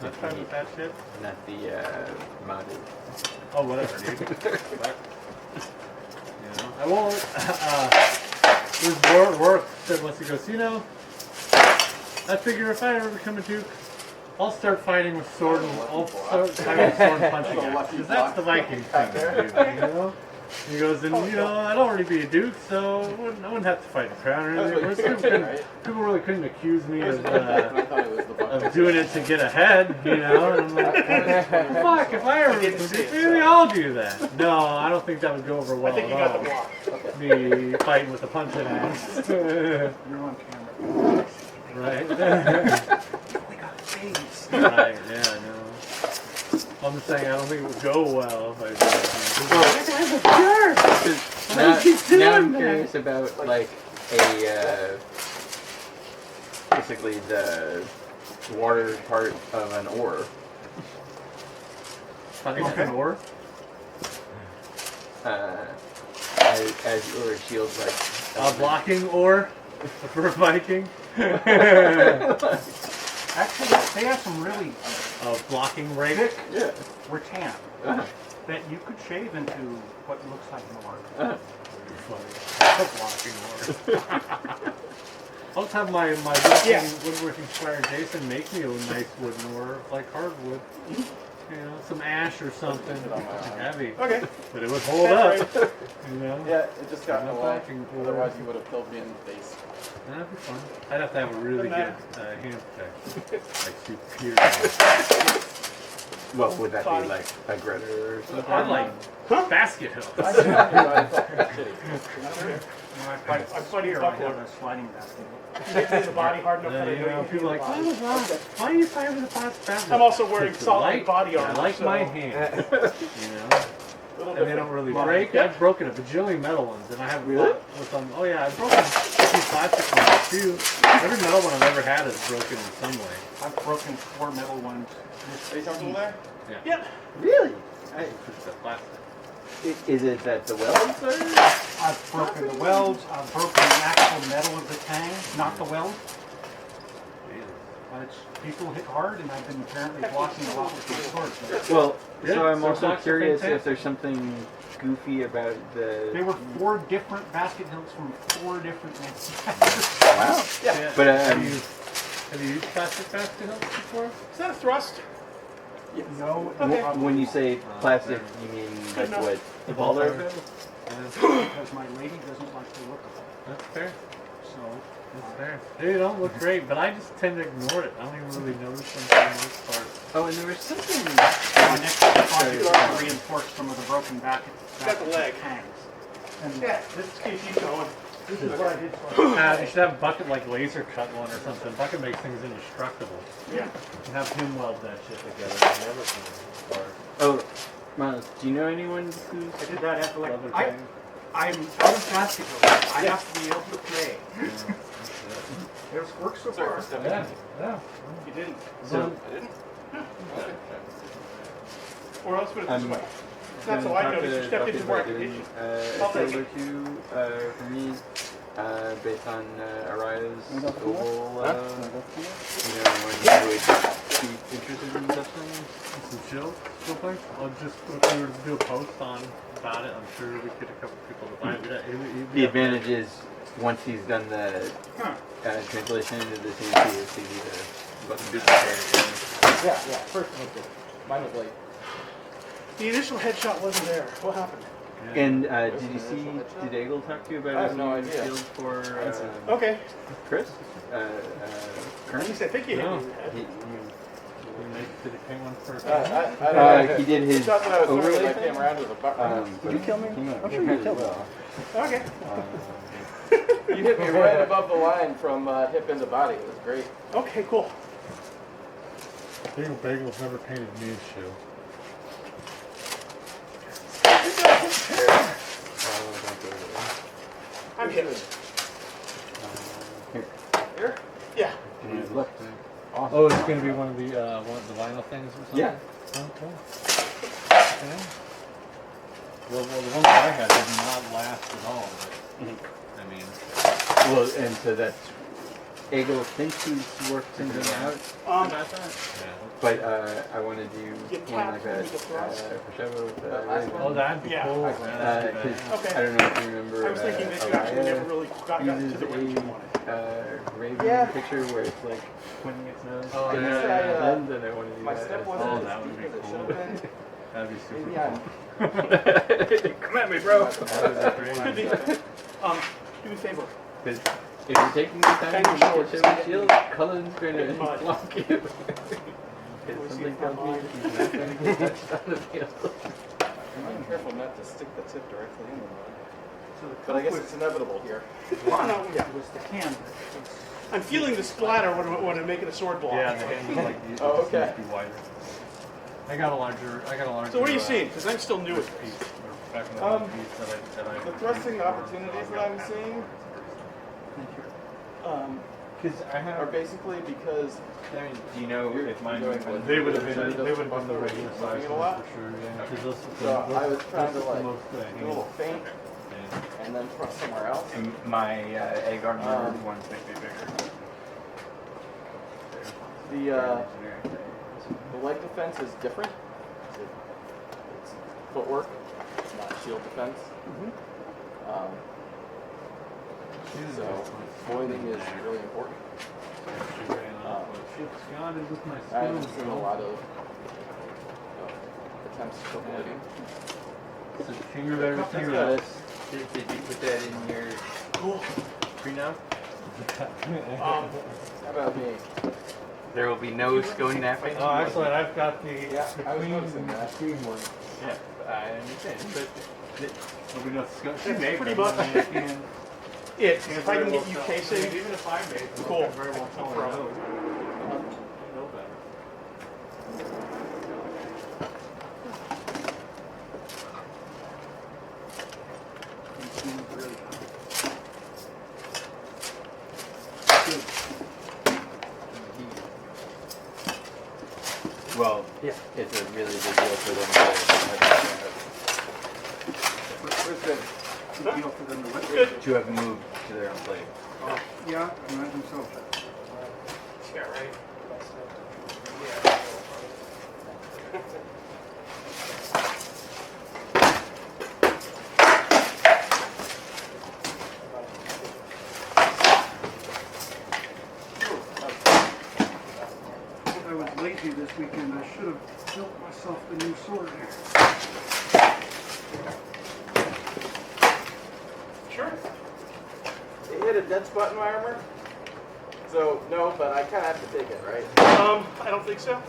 Not fine with that shit. Not the modded. Oh, whatever, dude. You know, I won't. There's work that wants to go. So, you know, I figure if I ever become a duke, I'll start fighting with sword and I'll start fighting with sword and punching axe. Because that's the Viking thing to do, you know? He goes, and you know, I'd already be a duke, so I wouldn't have to fight the crown or anything. People really couldn't accuse me of doing it to get ahead, you know? And I'm like, fuck, if I ever become a duke, maybe I'll do that. No, I don't think that would go over well I think you at got all. the block. Me fighting with a punching axe. You're on camera. Right. We got face. Right, yeah, no. I'm just saying I don't think it would go well if I Now I'm curious about like a basically the water part of an oar. fighting with an oar. As your shield like A blocking oar for a Viking. Actually, they have some really A blocking rig. thick Yeah. rattan that you could shave into what looks like an oar. A blocking oar. I'll just have my woodworking squire Jason make me a nice wooden oar like hardwood. you know, some ash or something. Heavy. Okay. But it would hold up. You know? Yeah, it just got in the No way. packing for Otherwise, it. you would have killed me in the face. That'd be fun. I'd have to have a really good hand protection. Like superior. What would that Body. be like? A Greta or something? Or like basket hill. I funny here, I buckler. have a sliding basket. You get to the body hard enough that I You know know, you can people are feel like, the body. why are you fighting with a basket? I'm also wearing It's solid light, body and armor. I like so my hand. You know? And they don't really break. Yep. I've broken a bajillion metal ones, and I have with them. Oh yeah, I've broken a few plastic ones too. Every metal one I've ever had is broken in some way. I've broken 4 metal ones. Are you comfortable there? Yep. Really? It's just a plastic. Is it that the welds are? I've broken the welds. I've broken the actual metal of the tang, not the weld. People hit hard, and I've been apparently blocking a lot with my swords. Well, Yeah, so I'm so also blocks are curious fantastic. if there's something goofy about They the. were 4 different basket hilts from 4 different manufacturers. Wow. Yeah. But Have you used plastic basket hilts before? Is that a thrust? No, Okay. when you say plastic, you mean like enough. what? The Ball ball arrow? because my lady doesn't like the look of it. That's fair. So That's fair. They don't look great, but I just tend to ignore it. I don't even really notice them for the most part. Oh, and there was something. my next project is to reinforce some of the broken baskets. Got the leg. Tangs. And Yeah, let's keep going. this is what I did for You should have Bucket like laser cut one or something. Bucket makes things indestructible. Yeah. And have him weld that shit together. And everything. Oh, Miles, do you know anyone who's? I did that after like Leather I'm tang. out of basket hills. I have to be able to play. It works so Sorry far. for stepping Yeah. in. Yeah. You didn't. So I didn't? Okay. Or else put it this I'm way. It's not so I noticed. You stepped into more condition. A I'll take skill or two for me, based on Araya's oval. You know, when you would be interested in such things. Some chill thing. I'll just if we were to do a post on about it, I'm sure we'd get a couple people to buy it. The advantage is once he's done the translation into the CNC, it's easy to fucking duplicate it. Yeah, first one was mine was late. The initial headshot wasn't there. What happened? And did you see? Did Egil talk to you about I have his no new idea. field for Okay. Chris? He Kearney? said, "Thank you." No. He, Did it pay one first? I don't know. he did his He thought that I was overlay sorry when I thing? came around to the button. Did you kill me? I'm sure you killed me. Okay. You hit me right above the line from hip into body. It was great. Okay, cool. Bagel's never painted me a shoe. I'm hitting. Here? Yeah. Look. Oh, it's gonna be one of the vinyl things or something? Yeah. Oh, cool. Okay. Well, the ones I had did not last at all, but I mean, Well, and so that's Egil thinks he's worked something out about that. yeah. But I want to do Get one tapped like that with the thrust. for Shevo with That last Raven. Oh, that'd be Yeah. cool. Because Okay. I don't know if you remember. I was thinking that you actually never really got to uses the range you wanted. a Raven Yeah. picture where it's like pointing its nose. Oh, and yeah, it's yeah, yeah. lens, and I want to do My that. step Oh, wasn't that as would be deep as it cool. should have been. That'd be super Maybe cool. I'm Come at me, bro. Could be. Do me a favor. Because if you're taking the time Kind of to short, get so Shevo's shield, Cullen's going to Mud. block you. Because something tells me he's not going to get touched on the field. I'm careful not to stick the tip directly in the mud. So the But I guess was, it's inevitable here. Well, no, yeah. was the can. I'm feeling the splatter when I'm making a sword block. Yeah, the handle's like Oh, okay. needs to be wider. I got a larger. So what are you seeing? Because I'm still new at this. piece. Or back in the Um, piece that I The thrusting opportunities that I'm seeing Because I are have. basically because I mean, do you know if mine doing what They would have you been. said, They would have been the buffer, regular moving size it a ones lot. for sure. Yeah. 'Cause those, So I was trying to those like the most do a little feint yeah. and then thrust somewhere else. And my egg armor ones make me bigger. The leg defense is different. It's footwork, not shield defense. So foiling is really important. Ship's got it with my I haven't spoon, seen a bro. lot of I'm still living. So finger better That's finger good. up. Did you put that in your prenup? How about me? There will be no SCOE napping? Oh, excellent. I've got the Yeah, I was queen noticing and the that. queen one. Yeah, I understand, but There'll be no scope. It's pretty much it. If I can get you casing, even if I made them, cool. I can very well tell No I problem. know. I know better. well, Yeah. it's a really big deal for them to. Where's the Deal for them to what? To have moved to their own place. Yeah, I imagine so. Yeah, right. If I was lazy this weekend, I should have built myself a new sword. Sure. It hit a dead spot in my armor? So, no, but I kind of have to take it, right? I don't think so.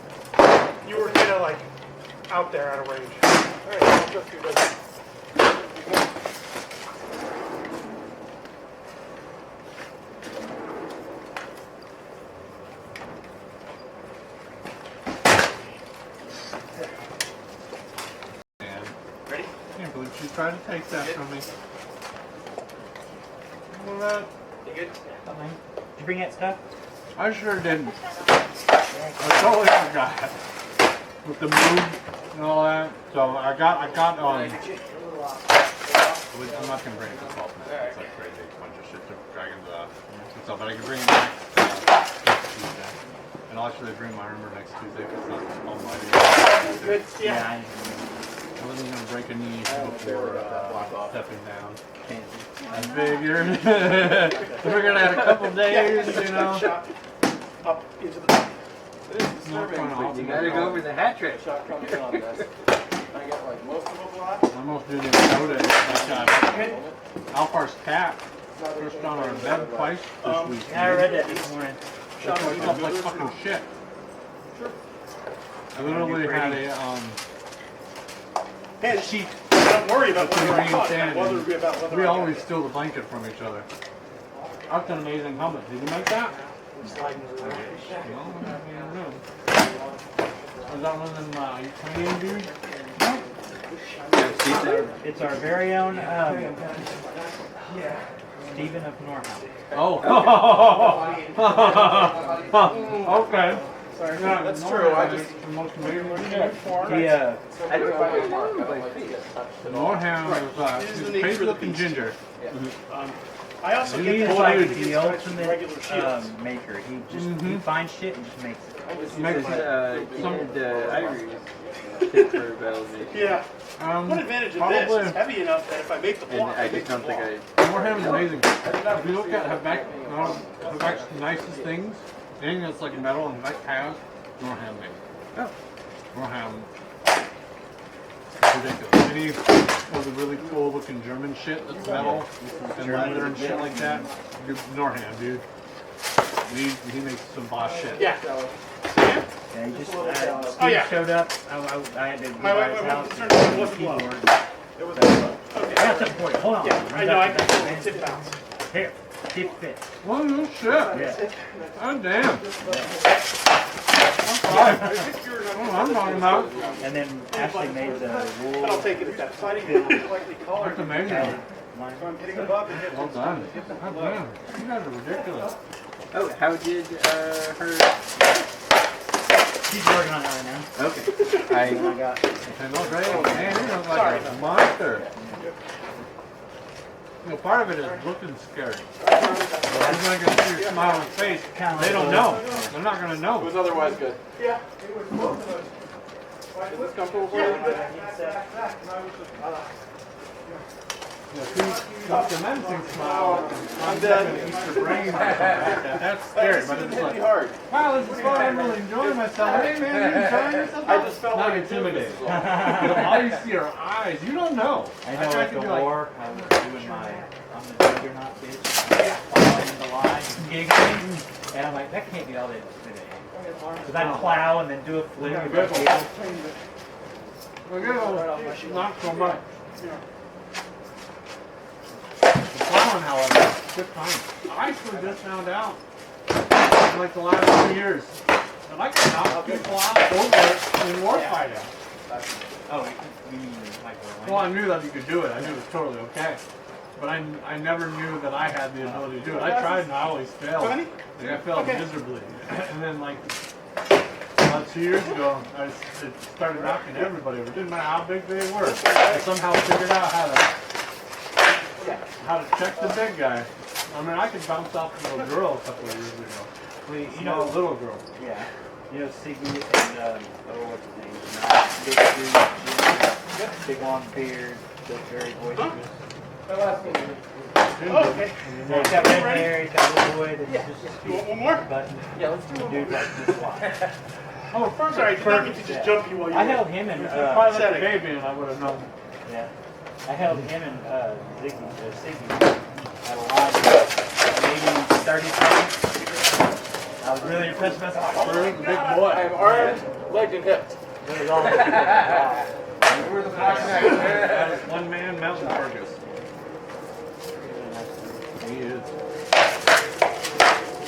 You were kind of like out there out of range. Alright, I'll trust your judgment. Man, Ready? I can't believe she tried to take that from me. Well, that, You good? Did you bring that stuff? I sure didn't. I totally forgot. With the move and all that. So I got I'm not gonna bring it to 12 minutes. It's like crazy bunch of shit to drag into that. And so, but I can bring it next Tuesday. And I'll actually bring my armor next Tuesday because it's not almighty. Good. Yeah. I wasn't gonna break a knee before stepping down. I figured. We're gonna have a couple days, you know. Shot up into the. It is disturbing. You gotta go over the hat trick. Shot comes in on this. I get like most of a block. I almost didn't even notice. I shot Alpar's cat pushed on our bed twice this week. Yeah, I read that this morning. It fucked up like fucking shit. I literally had a And she. Don't worry about whether I green caught. sand. Whether it be about whether We I always steal the blanket from each other. That's an amazing helmet. Did you make that? sliding around. No, I don't know. Was that one of them Canadian dudes? It's our very own Stephen of Norham. Oh. Okay. Sorry, Yeah, that's no, true. I just. the most amazing shit. I don't find my feet touched at all. Norham is he's a crazy looking ginger. I also He's get He's pulled like against the guys with ultimate regular shields. maker. He just he finds shit and just makes it. Makes Ivory tip for validation. Yeah. One advantage of this, it's heavy enough that if I make the And block, I make just the don't think block. Norham is amazing. If you look at Havek's nicest things, anything that's like metal and Havek has, Norham made. Oh. Norham. It's ridiculous. Any of the really cool looking German shit that's metal and leather and shit like that, Norham, dude. He makes some boss shit. Yeah. Yeah, he just Steve showed up. I had to go My by his house. concern and wasn't keyboard. blown. It was okay. I got something for you. Hold on. Yeah, I know. I got the tip bounce. Here, tip fit. Oh, no shit. Yeah. Oh, damn. I'm talking about. And then Ashley made the wool. I don't take it as that fighting slightly taller. That's amazing. line. So I'm hitting above and hitting. Well done. God damn. You guys are ridiculous. Oh, how did her? She's working on that right now. Okay. I got. And look, man, you look like a monster. You know, part of it is looking scary. You're not going to see your smiling face. They don't know. They're not going to It know. was otherwise good. Yeah. Is this comfortable for you? The menacing smile. I'm dead. Easter brain. That's scary, but it's hit like, me hard. wow, this is fun. I'm really enjoying myself. Hey, man, you enjoying yourself? I just felt not like intimidated. All you see are eyes. You don't know. I know tried at to the be like, war, I was doing my I'm the juggernaut bitch, following the line, giggling, and I'm like, that can't be all they intimidating. Because I'd plow and then do a flip and go giggle. Not so much. The plowing, however, good time. I actually just found out, in like the last 2 years, that I can knock people out over in warfighting. Oh, you mean like Well, I knew that you could do it. I knew it was totally okay. But I never knew that I had the ability to do it. I tried and I always failed. Like I failed miserably. And then like about 2 years ago, I started knocking everybody over. It didn't matter how big they were. I somehow figured out how to check the big guy. I mean, I could bounce off a little girl a couple of years ago. Well, You know, a little girl. Yeah. You know, Siggy and, what's his name? Big dude, big long beard, the very boisterous. Okay. Yeah, he's got red hair, he's got a little boy that just You want one more? button. Yeah, let's do one Dude more. like this one. Oh, first Sorry, I did not mean to just jump you while you I were. held him and, probably like a baby and I would have known. yeah. I held him and, Siggy at a line of maybe 30 seconds. I was really impressed with myself. Oh, Where's the big boy? I am armed, legged, and hipped. It was all wow. We're the black knight. That is one man mountain Fergus. He is.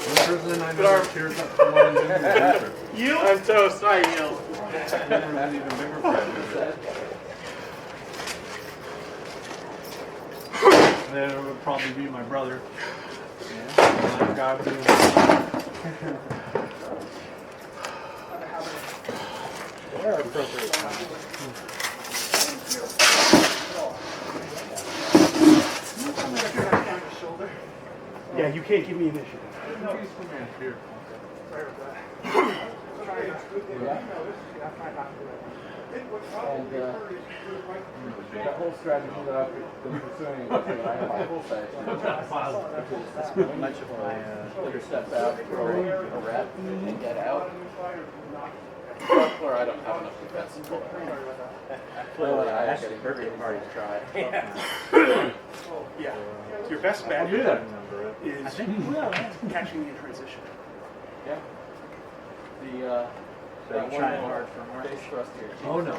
One person I know cheers up someone in the future. You? I'm toast. I yield. An even bigger friend. Then it would probably be my brother. My God, There are appropriate times. Yeah, you can't give me initiative. Here. And that whole strategy that I've been pursuing, I have my full size. Much of my, Your step out, throw a rep, and get out. Or I don't have enough defense. well, that's the perfect party to try. Yeah. Your best bet I'll do that. is I think we will. catching me in transition. Yeah. So you're trying hard for more. Face thrust here. Oh no.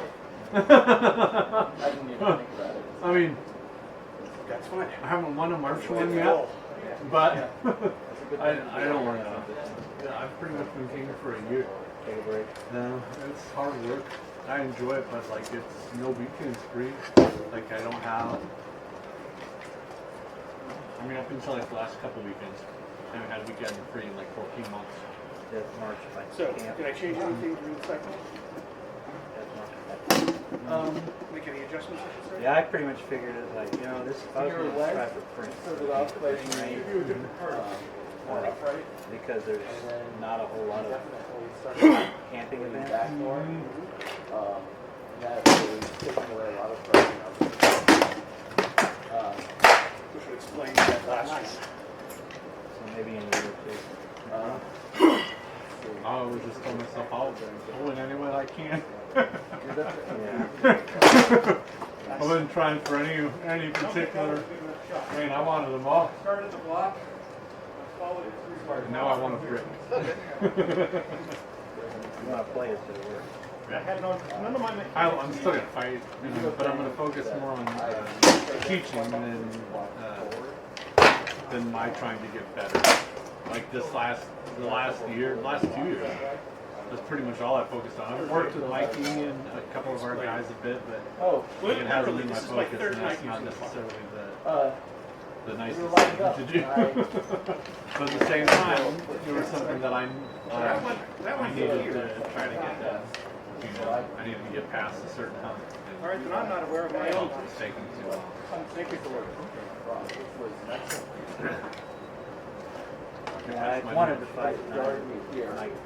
I didn't even think about it. I mean, That's fine. I haven't won a March one yet, but I don't worry about it. Yeah, I've pretty much been king for a year. Take a break. No, it's hard work. I enjoy it, but like it's no weekends free. Like I don't have. I mean, up until like the last couple weekends, I haven't had a weekend free in like 14 months. That's March. Like So, camp. did I change anything during the cycle? That's March. Make any adjustments, I should say? Yeah, I pretty much figured it like, you know, this is Your leg try for Prince. started off fighting Right? more upright, Because there's and then not a whole lot of definitely started camping going events. back more. That really taken away a lot of pressure. Which would explain that last one. So maybe in a year or I always just tell myself I'll win any way I can. two. I wasn't trying for any particular. I mean, I wanted them all. Started the block. Followed it through. And now I want to Brit. You want to play it to the work. I had it on, none of my. I'm still gonna fight, but I'm gonna focus more on teaching than my trying to get better. Like the last 2 years, that's pretty much all I focused on. I've worked with Mikey and a couple of our guys a bit, but Oh, it hasn't been my This is my focus, third and that's night not using this. necessarily the nicest thing to do. But at the same time, it was something that I needed to try to get done. I needed to get past a certain hump. All right, then I'm not aware of my own. It's taking too long. Thank you for working. Yeah, I wanted to fight.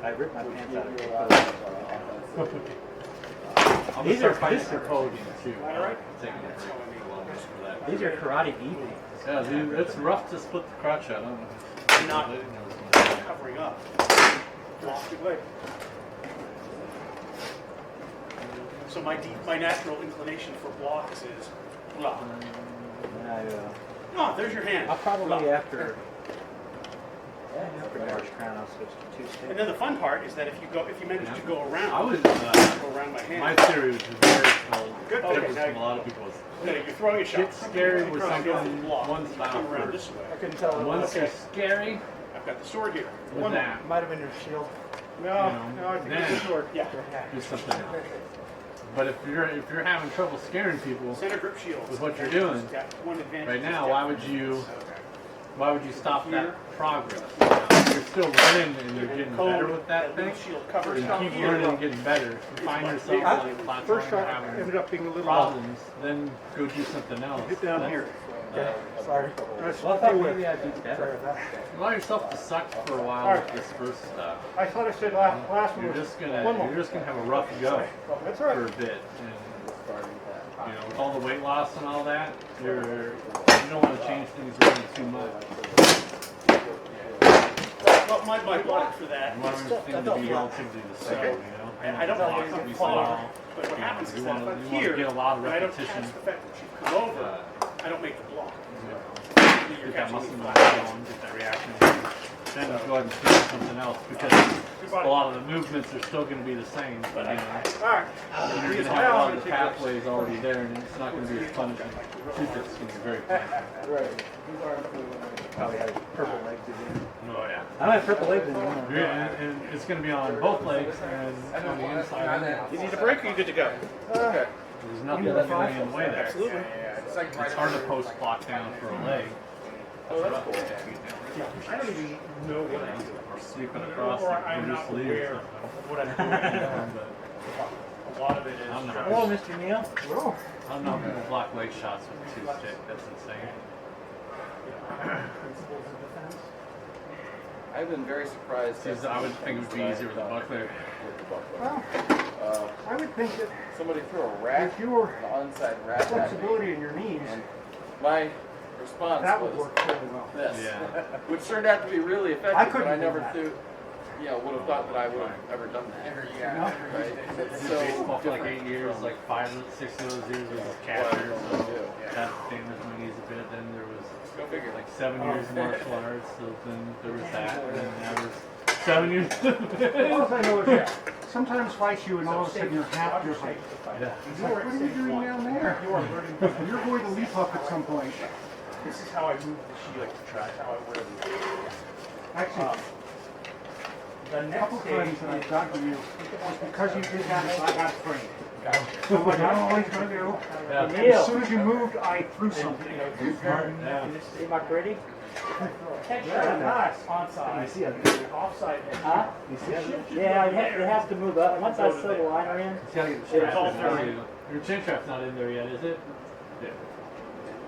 I ripped my pants out of it. I'm gonna start fighting for coding too. All right. Taking it for a long for that. These are karate evenings. Yeah, dude, it's rough to split the crotch out. I don't know. I'm not covering up. Lost your leg. So my natural inclination for blocks is block. Oh, there's your hand. I'll probably Block. after March Crown, I'll switch to two sticks. And then the fun part is that if you manage to go around, I would, go around my hand. my theory, which is very told, Good. different Okay, from a now- lot of people, is Okay, you're throwing a shot. get scary with Cross, go something block. one style Come around first. this way. I couldn't tell. Once you're scary I've got the sword here. with One that, Might have been your shield. No, You know, no, I think then- it's a sword. Yeah. do something else. But if you're having trouble scaring people Center grip shield. with what you're doing Got one advantage. right now, Step. why would you stop that progress? You're still learning and you're getting better with that thing. Shield covers You keep learning and getting better. If you find yourself like First plateauing or shot having ended up being a little problems, then go do something else. hit down That's- here. Okay, sorry. That's Well, I what thought they were. maybe I'd be better. Allow yourself to suck for a while with this first stuff. I thought I said last one You're was just one gonna more. have a rough go That's for right. a bit. And, you know, with all the weight loss and all that, you don't want to change things around too much. Well, my block for that. You want everything to be relatively the same, you know? I don't want want it to to be fall. small. But what happens is You that want if to I'm here, get a lot of and I don't repetition. catch the fact that you've come over, I don't make the block. You're Get that catching muscle me memory flat. going, get that reaction. Then go ahead and pick something else because a lot of the movements are still going to be the same, but you know, All right. you're going to have a lot of the pathways already there, and it's not going to be as fun as you think it's going to be very fun. Probably have purple legs again. Oh yeah. I don't have purple legs anymore. Yeah, and it's going to be on both legs and on the inside. You need a break or you good to go? Okay. There's nothing that's going to be in the way there. Absolutely. It's like It's hard to post block down for a leg. Oh, that's cool. I don't even know what I'm doing. Or sleeping across Or the I'm Bruce not Lee aware or of something. what I'm doing. A lot of it is I'm not. Hello, Mr. Neal. Whoa. I don't know if people block leg shots with a two stick. That's insane. principles of defense. I've been very surprised. Because I would think it would be easier with a buckler. Well, I would think that Somebody threw a rat, if you were an onside rat at me, flexibility in your knees, and my response that would was work really well. this, Yeah. which turned out to be really effective. I couldn't but I do never that. would have thought that I would have ever done that. No. Right? It's so Baseball for like different. 8 years, like 5 or 6 of those years was catcher, so that damaged my knees a bit. Then there was Go figure. like 7 years of martial arts, so then there was that, and then now there's 7 years of All I know is that sometimes fights you and all of a sudden you're half your height. Yeah. It's like, what are you doing down there? You're going to leap up at some point. This is how I move the shield. That's how I wear the Actually, The a couple next times that I've gotten you, it's because you did that, I got afraid. I'm like, I don't know what he's going to do. Yeah. As soon as you moved, I threw something. Yeah. See my pretty? Yeah, nice. Onside. You see it? Offside. Huh? You see it? Yeah, it has to move up. Once I sew the liner in, It's gotta get It's strapped all in there, too. Your chin strap's not in there yet, is it?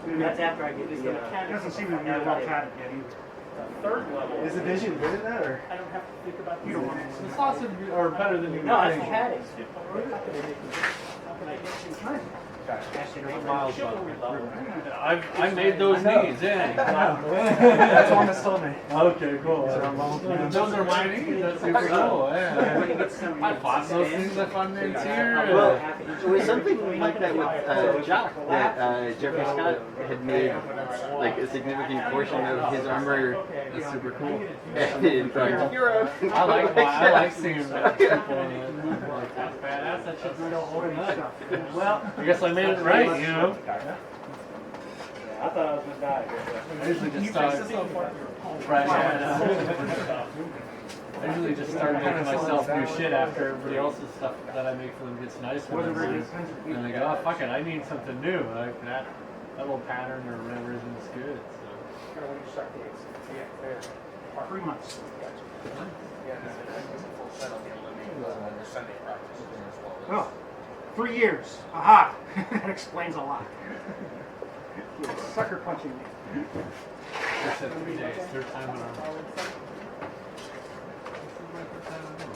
that's after I get the, It doesn't seem to be well padded yet either. Third level. Is the vision good in that, or? I don't have to think about You don't want it. The sauce are better than you No, would that's think. padding. Miles I made those knees, yeah. That's one that's told me. Okay, cool. Those are my knees. That's super cool. Yeah. I bought those things I found in here. Well, it was something like that with Jock, that Jeffrey Scott had made like a significant portion of his armor. That's super cool. And like, hero. I like seeing that. People like that's badass. That shit's still holding up. Well, I guess I made it right, you know. I thought I was gonna die. I usually just start fresh. I usually just start making myself new shit after everybody else's stuff that I make for them gets nice ones. And I go, oh fuck it, I need something new. Like that little pattern or whatever isn't good. So. 3 months. Well, 3 years. Aha! That explains a lot. He was sucker punching me. I said 3 days, third time in a row.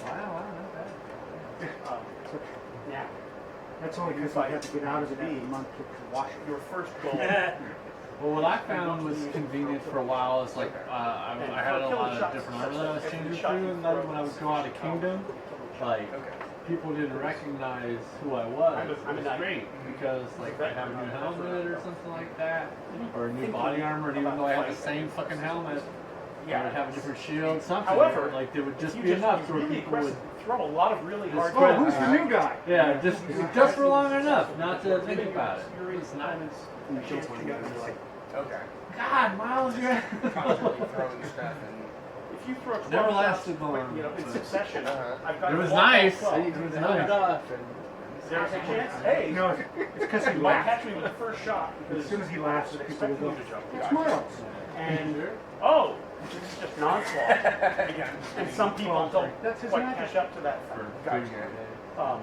Wow, not bad. Now, That's only because I have to get out of the month to wash it. Your first goal. Well, what I found was convenient for a while is like I had a lot of different armor that I was changing through, and then when I would go out of Kingdom, like people didn't recognize who I was. It was great because like I have a new helmet or something like that, or a new body armor, and even though I had the same fucking helmet, I would have a different shield, something. However, like there would just be enough where really people would throw a lot of really hard. Oh, who's the new guy? yeah, just for long enough not to think about it. It's not. Okay. God, Miles, you're. Constantly throwing stuff and. If you throw 12 Never shots lasted long, in but- succession, I've got It was one nice. ball 12. It was nice. There's a chance. Hey, No, it's because he you might laughed. catch me with the first shot As because soon as he laughs, I was people will expecting go, you to jump. it's Miles. And this is just non-swap. And some people don't That's his quite magic. catch up to that. Um,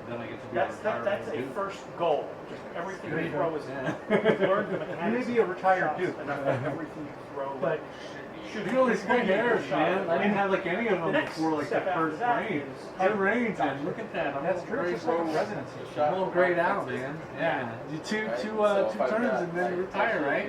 Then I get to be that's a first goal. Just everything you throw is learn the mechanics. You may be a retired shots, dude, and everything you throw. but should You always good hairs, man. I didn't have like any of them before like the first rain. It rains, and look at that. I'm that's all true. grayed It's just like a out. residency. I'm all grayed out, man. Yeah. You two turns and then retire, right?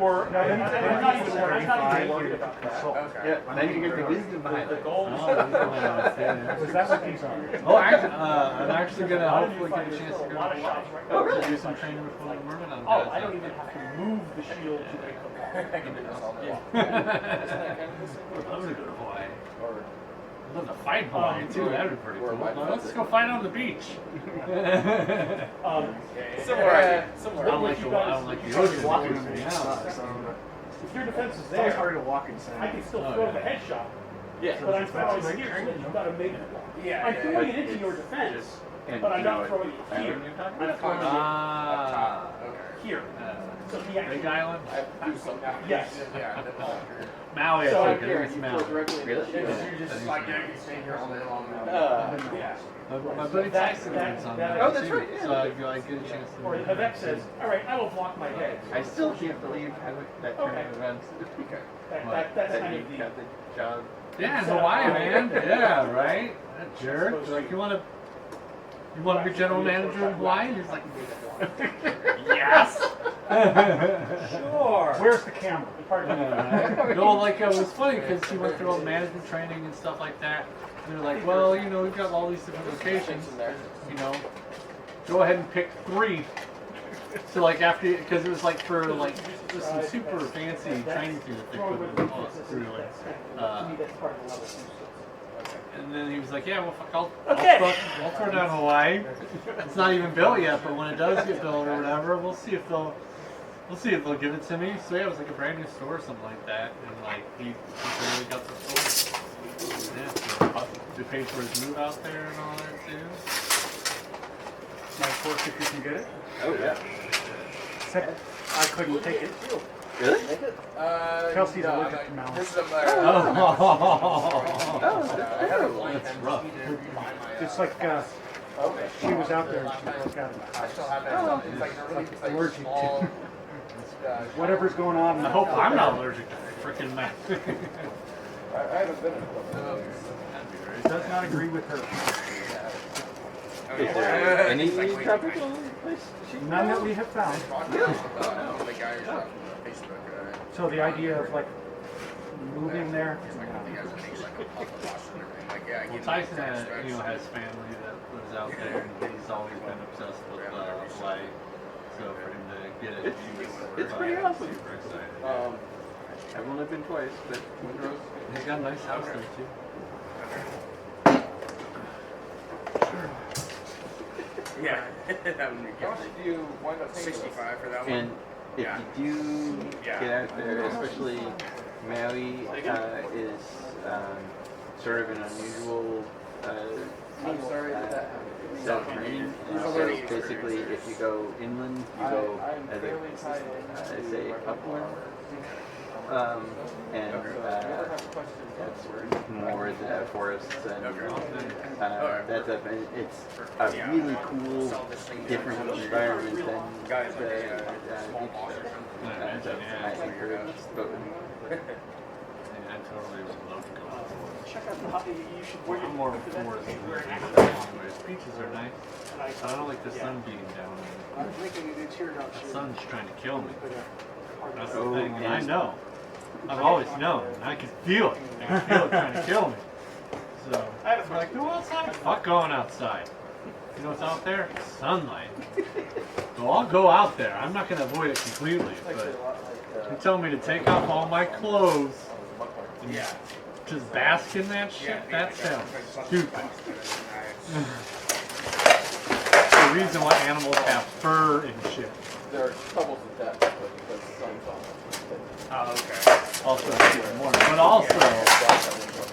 Or No, I'm not even worried about that. Yeah, then you get the wisdom behind The it. goal Oh, is Was that what these are? Oh, I'm actually gonna hopefully get a chance to a go lot of to shots right Oh, now. really? Do some training with one of the mermen on Oh, I don't even have to move the shield to make the ball. I'm gonna go to Hawaii. I'd love to fight Hawaii too. That'd be pretty cool. Let's go fight on the beach. Similar. I don't like the ocean. If your defense is It's always there, hard to walk I inside. can still Oh, throw yeah. the headshot. Yeah. But I'm throwing it here, so then you've got to make it. I'm throwing it into your defense, but I'm not throwing it here. I'm throwing it Ah. here. So he Big actually, Island? yes. Maui, I So think. I think it's Maui. Really? You're just like, yeah, you can stay here all day long. My buddy Tyson lives on that. Oh, that's right, yeah. So I get a chance to. Or Hevek says, all right, I will block my head. I still can't believe how that turn Okay. of events. That's That kind you of the. got the job. Yeah, in Hawaii, man. Yeah, right? That jerk. Like, you want to be general manager in Hawaii? And he's like, yes. Sure. Where's the camera? No, like, it was funny because he went through all the management training and stuff like that. And they're like, well, you know, we've got all these different locations. You know, go ahead and pick 3. So, like, after, because it was like for, like, just some super fancy training thing that they put through, like, and then he was like, yeah, well, fuck, I'll throw down Hawaii. It's not even built yet, but when it does get built or whatever, we'll see if they'll give it to me. So yeah, it was like a brand new store or something like that, and like he really got the store. Yeah, so they paid for his move out there and all that too. My force if you can get it. Oh, yeah. Except I couldn't take it. Really? Kelsey's no, allergic to mouse. This is a Oh, I had a line. that's rough. It's like she was out there and she broke out. I still have that stuff. It's like really it's like Allergic to- small. Whatever's going on. in I the hope house. I'm not allergic to freaking math. I haven't been in a It does not agree with her. Is there any tropical place? None that we have found. The guy who's on Facebook. So the idea of like moving there. He's like, I think I makes like a puzzle box and everything. Like, yeah, Well, Tyson has family that lives out there, and he's always been obsessed with Hawaii. So for him to get it, It's pretty awesome. Super excited. I've only been twice, but Windrose. He's got a nice house there too. Yeah, that would be How much good. do you wind up paying for this? 65 for that one. And if you do get out there, especially Maui is sort of an unusual I'm sorry that that set of terrain. And so basically, if you go inland, you go as a upward. And that's more the forests and that's it's a really cool, different environment than the beach there. I encourage boating. Yeah, totally would love to go out for it. Check out the hot. You should wear I'm more your for the wear an anyways. Peaches are nice. And I I don't like the sun beating down on me. I'm drinking a teardrop The shit. sun's trying to kill me. That's the Oh, thing, and I yes. know. I've always known, and I can feel it. I can feel it trying to kill me. So, I'm like, go outside. Fuck going outside. You know what's out there? Sunlight. So I'll go out there. I'm not going to avoid it completely, but you tell me to take off all my clothes and just bask in that shit? That sounds stupid. The reason why animals have fur and shit. There are troubles with that because the sun's on. Oh, okay. Also, to keep them warm. But also, to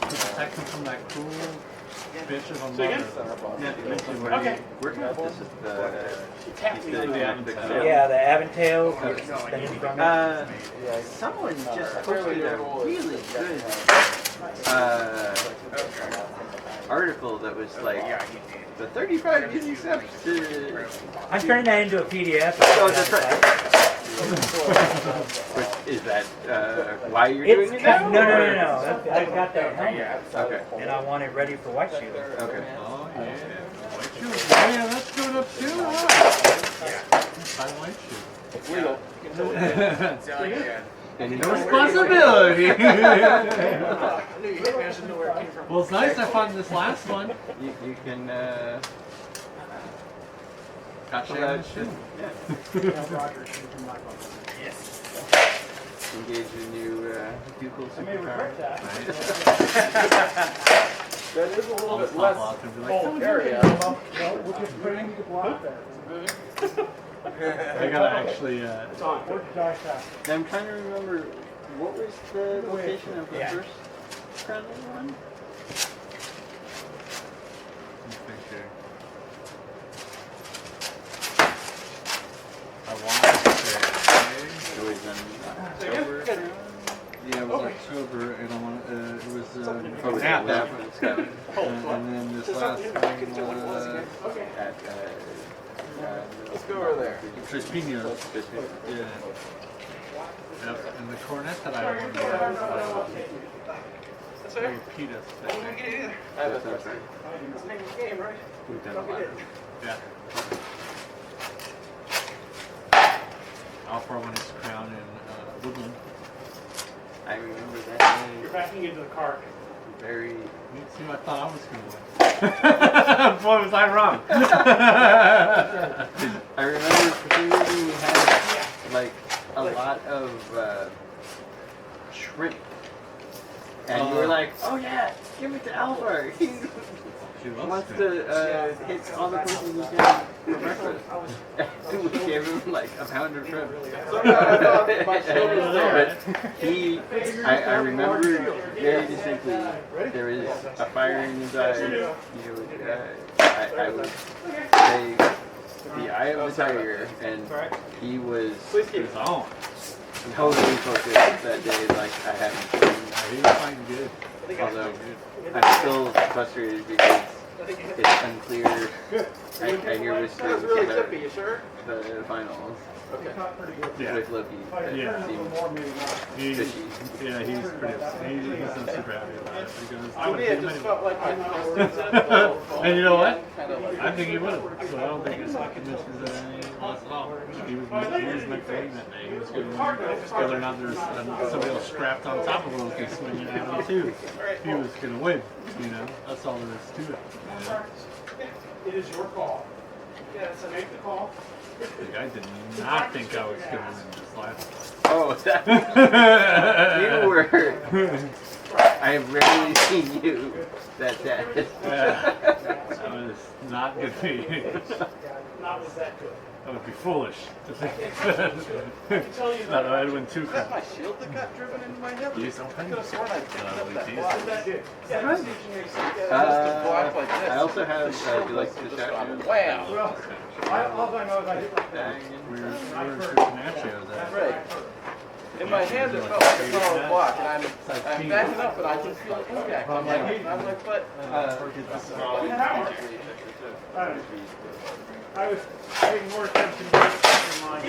protect them from that cool bitch of a mother. Okay. We're gonna this is the Yeah, the Aventails. someone just posted a really good article that was like the 35 easy steps to. I'm turning that into a PDF. Oh, that's right. Is that why you're doing it now? No. I've got that helmet. Okay. And I want it ready for white shoes. Okay. Oh, yeah. White shoes. Oh, yeah, that's good up too. Huh? Buy white shoes. It's legal. And no responsibility. I knew you hit me, I just didn't know where it came from. Well, it's nice I found this last one. You can Gotcha that shit. Yes. engage in new ducal I may regret superpower. that. That is a little I'll bit just less pop out and be like, full area. We'll just bring you block there. I gotta actually, It's on. Where's the dice at? Now I'm trying to remember what was the location of the first Cradle one? I want to say, It was in October. yeah, it was October, and I want, it was, Oh, was Napa. that one? Scott. And then this last one was, At Let's go over there. Crispino. Yeah. Yep, and the cornet that I wanted was, Petus. That's okay. We've done a lot. Yeah. Alpha won his crown in Woodland. I remember that You're name backing into the car. very. You see, I thought I was going to win. Boy, was I wrong. I remember for some reason we had like a lot of shrimp. And you were like, oh yeah, give it to Alpha. He wants to hit all the places he can for breakfast. And we gave him like a pound of shrimp. But I remember very distinctly there was a fire in his eye. I would say the eye of the tiger, and he was on. totally focused that day like I haven't seen. He was fighting good. Although I'm still frustrated because it's unclear. I hear whispers about the finals Yeah. with Loki that Yeah. seems fishy. Yeah, he's pretty. He's not super happy about it because To me, it just felt like my and you know what? I think he would have. So I don't think it's like he misses any loss at all. He was my favorite that day. He was going to whether or not there's somebody else strapped on top of Loki swinging at him too. He was going to win. You know, that's all there is to it. You know? It is your call. Yeah, so make the call. Like, I did not think I was going to win this last one. Oh, that you were. I've rarely seen you that dead. Yeah, that was not good for you. Not was that good. That would be foolish to think that I'd win two Is that my crowns. shield that got driven into my head? Use some I could have sworn I picked up that these. block. That did. Block like this. I also have do you like the shout out? Wow. All I know is I hit my We're in Cincinnati. Right. In my hand it felt like a solid block, and I'm backing up, and I can feel the impact. I'm like, but I was paying more attention to it in my I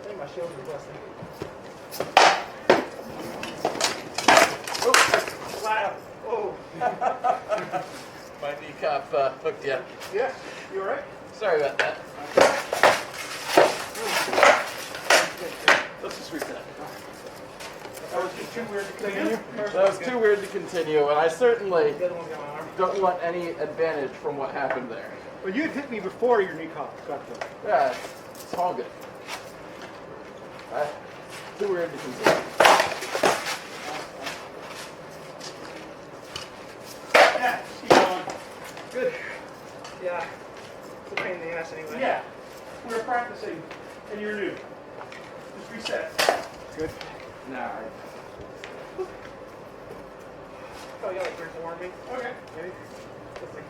think my shield's are busted. Wow. Oh. My kneecap hooked you. Yeah. You alright? Sorry about that. Let's just reset. That was just too weird to continue. That was too weird to continue, and I certainly The other one's got my arm. don't want any advantage from what happened there. Well, you had hit me before your knee got the. Yeah, it's all good. Too weird to continue. Yeah, keep going. Good. Yeah. It's a pain in the ass anyway. Yeah, we're practicing, and you're new. Just reset. Good. Nah. Oh, you got like 3 or 4 on me? Okay. Maybe. Let's see.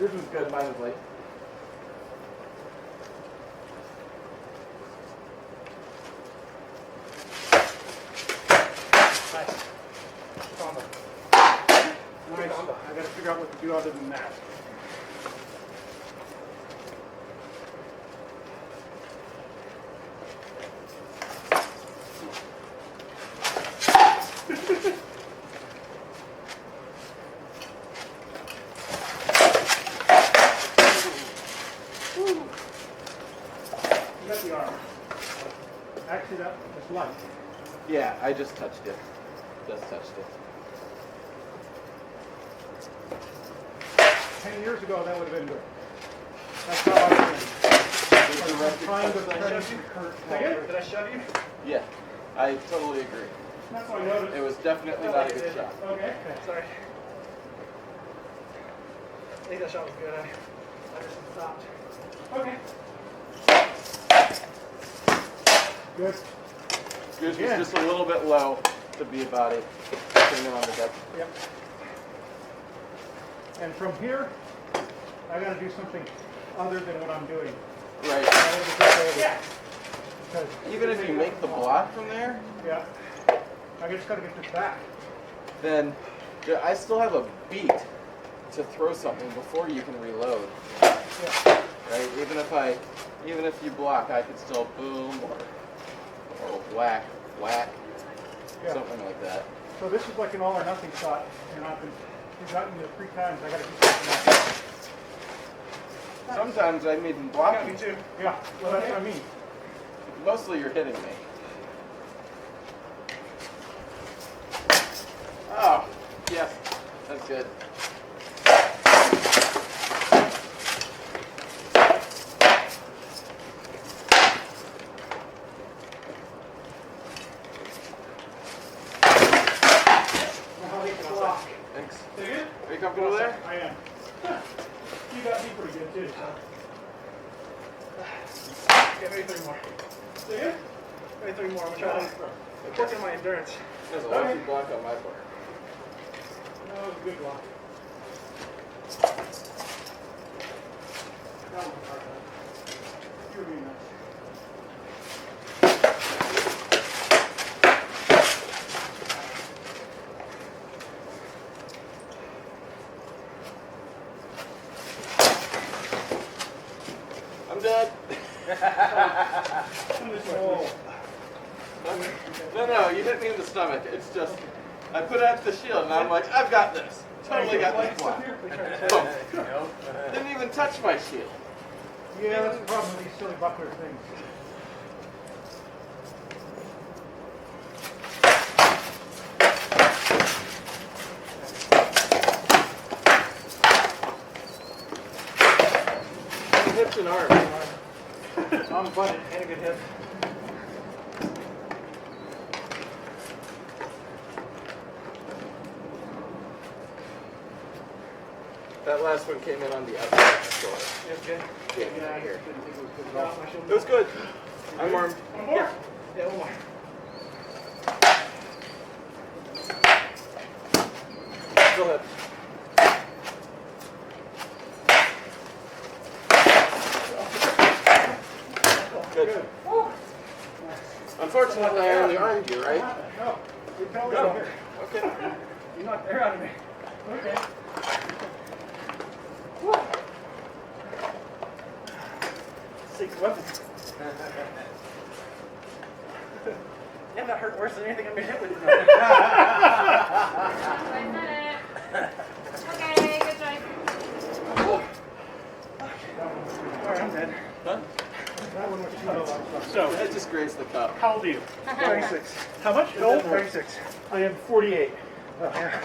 Yours was good, mine was late. Nice. Combo. Nice. Combo. I gotta figure out what to do other than that. You got the arm. Actually, that's light. Yeah, I just touched it. Just touched it. 10 years ago, that would have been good. That's how I was Did trying to Did I shove you? Yeah, I totally agree. That's what I noticed. It was definitely not a good shot. Okay. Okay, sorry. I think that shot was good. I just stopped. Okay. Good. Yours was Yeah. just a little bit low to be about it. Turn it on the deck. Yep. And from here, I got to do something other than what I'm doing. Right. Yeah. Because Even if you make the block from there, yeah, I just got to get this back. then I still have a beat to throw something before you can reload. Yeah. Right? Even if you block, I could still boom or whack, Yeah. something like that. So this is like an all or nothing shot, and you've gotten me 3 times. I got to do something else. Sometimes I'm even blocking. Me too. Yeah. Well, that's what I mean. Mostly you're hitting me. Oh, yes, that's good. Thanks. You good? Are you comfortable there? I am. Huh. You got me pretty good too. So. Okay, maybe 3 more. You good? Maybe 3 more. I'm trying to work on my endurance. There's a lucky block on my part. That was a good block. That was hard. You were being nice. I'm dead. No, you hit me in the stomach. It's just, I put out the shield and I'm like, I've got this. Totally got this block. Boom. Didn't even touch my shield. Yeah, that's the problem with these silly buckler things. Hips and arms. I'm butted and a good hit. That last one came in on the outside of the shoulder. It's good. Yeah, I here. didn't think it was good at all. It was good. I'm armed. One more. Yeah, 1 more. Still hit. Good. Unfortunately, I only armed you, right? No, you're totally No. here. Okay. You knocked the air out of me. Okay. Woo. take the weapon. Yeah, that hurt worse than anything I've been hit with. I said it. Okay, good try. Alright, I'm dead. Huh? That one was too low. So, That just grazed the cup. how old are you? 36. How much? How old? 36. I am 48. Oh, yeah.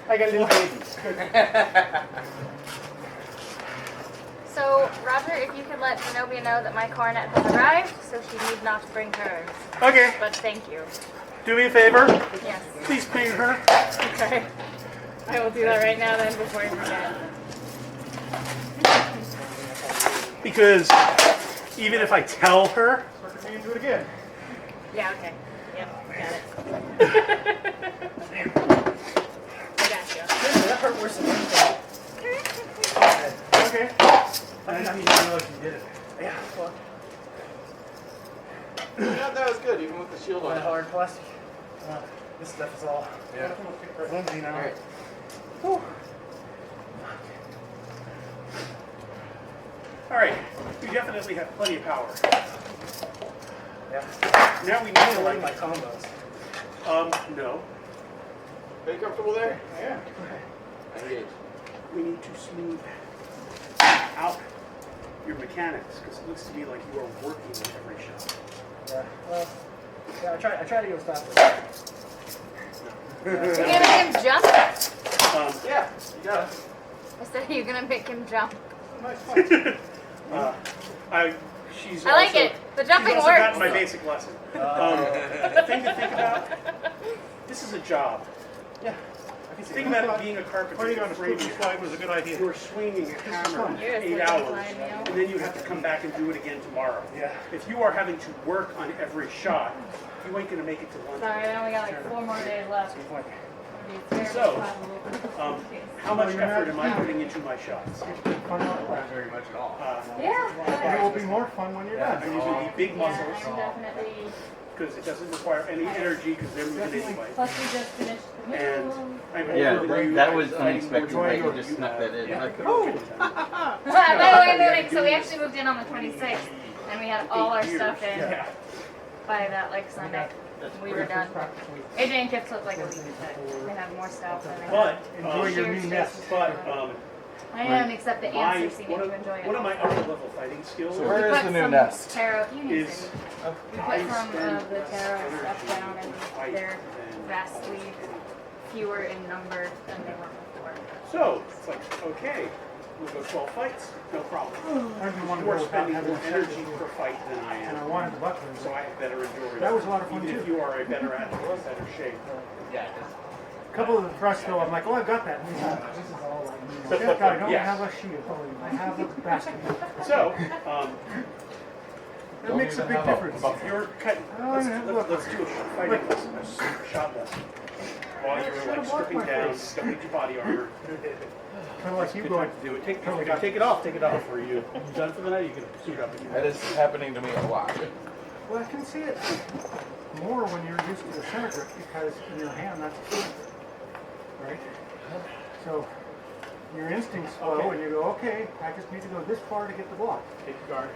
I got little babies. So, Roger, if you could let Zenobia know that my coronet has arrived, so she need not bring hers. Okay, But thank you. do me a favor. Yes. Please pay her. Okay. I will do that right now then before I forget. Because even if I tell her, Sucker me into it again. Yeah, okay. Yep, got it. I got you. That hurt worse than anything. Okay. I didn't even realize you did it. Yeah, well, Yeah, that was good, even with the shield on. that hard plastic. This stuff is all Yeah. flimsy now. Alright. Whew. all right, we definitely have plenty of power. Yeah. Now we I need to don't like like, my combos. no, Are you comfortable there? Yeah. Engage. we need to smooth out your mechanics because it looks to me like you are working on every shot. Yeah. Well, yeah, I try to go faster. You're gonna make him jump? Yeah, you got it. I said you're gonna make him jump. Nice fight. She's I like also, it. The jumping she's also works. gotten my basic lesson. The thing to think about, this is a job. Yeah. The thing about being a carpenter, Putting on a spooky slide was a good idea. you're swinging a hammer You're a 8 slippery hours, slide, Neil. and then you have to come back and do it again tomorrow. Yeah. If you are having to work on every shot, you ain't gonna make it to lunch. Sorry, I only got like 4 more days left. Good point. So, how much effort am I putting into my shots? Not very much at all. Yeah. It will be more fun when you're done. I'm using the big Yeah, muscles I'm definitely. because it doesn't require any energy because they're moving anyway. Plus, we just finished the And movie. I'm Yeah, over you. that I'm was fighting unexpected. more Like joy you than just you snuck have. that in. Yeah. Like, By the way, moving. So we actually moved in on the 26th, and we had all our stuff in Yeah. by that like Sunday. We were done. AJ and Kip took like a week to they had more stuff than they But, had. Enjoy your Shared new nest. spaces. but I am, except the my, ants seem to enjoy it. one of my upper level fighting skills So We where is put the new some nest? Tarot, you need is to. We I put some spend of the less tarot energy stuff down, to and fight they're than vastly almost fewer in number than they were before. So, it's like, okay, we'll go 12 fights, no problem. I didn't want to You go are without spending having more a energy energy, per fight than I and I am. wanted the bucklers. So I have better endurance. That was a lot of fun, Even if too. you are a better athlete, better shape. Yeah, A couple of the thrusts, though, I'm like, oh, I got that. This is all I need. I don't Yes. have a shield. I have a basket. So, That makes a big difference. if you're cutting, Oh, let's, yeah, let's, look. let's do a fighting lesson, a shot lesson. While you're like stripping down, don't need your body armor. Kind of like you Good going. time to do it. Take it off, take it off. Or you done for the night? You can suit up and That is happening to me a lot. Well, I can see it more when you're used to the center grip because in your hand that's a center grip, right? So your instincts flow and you go, okay, I just need to go this far to get the block. take your guard.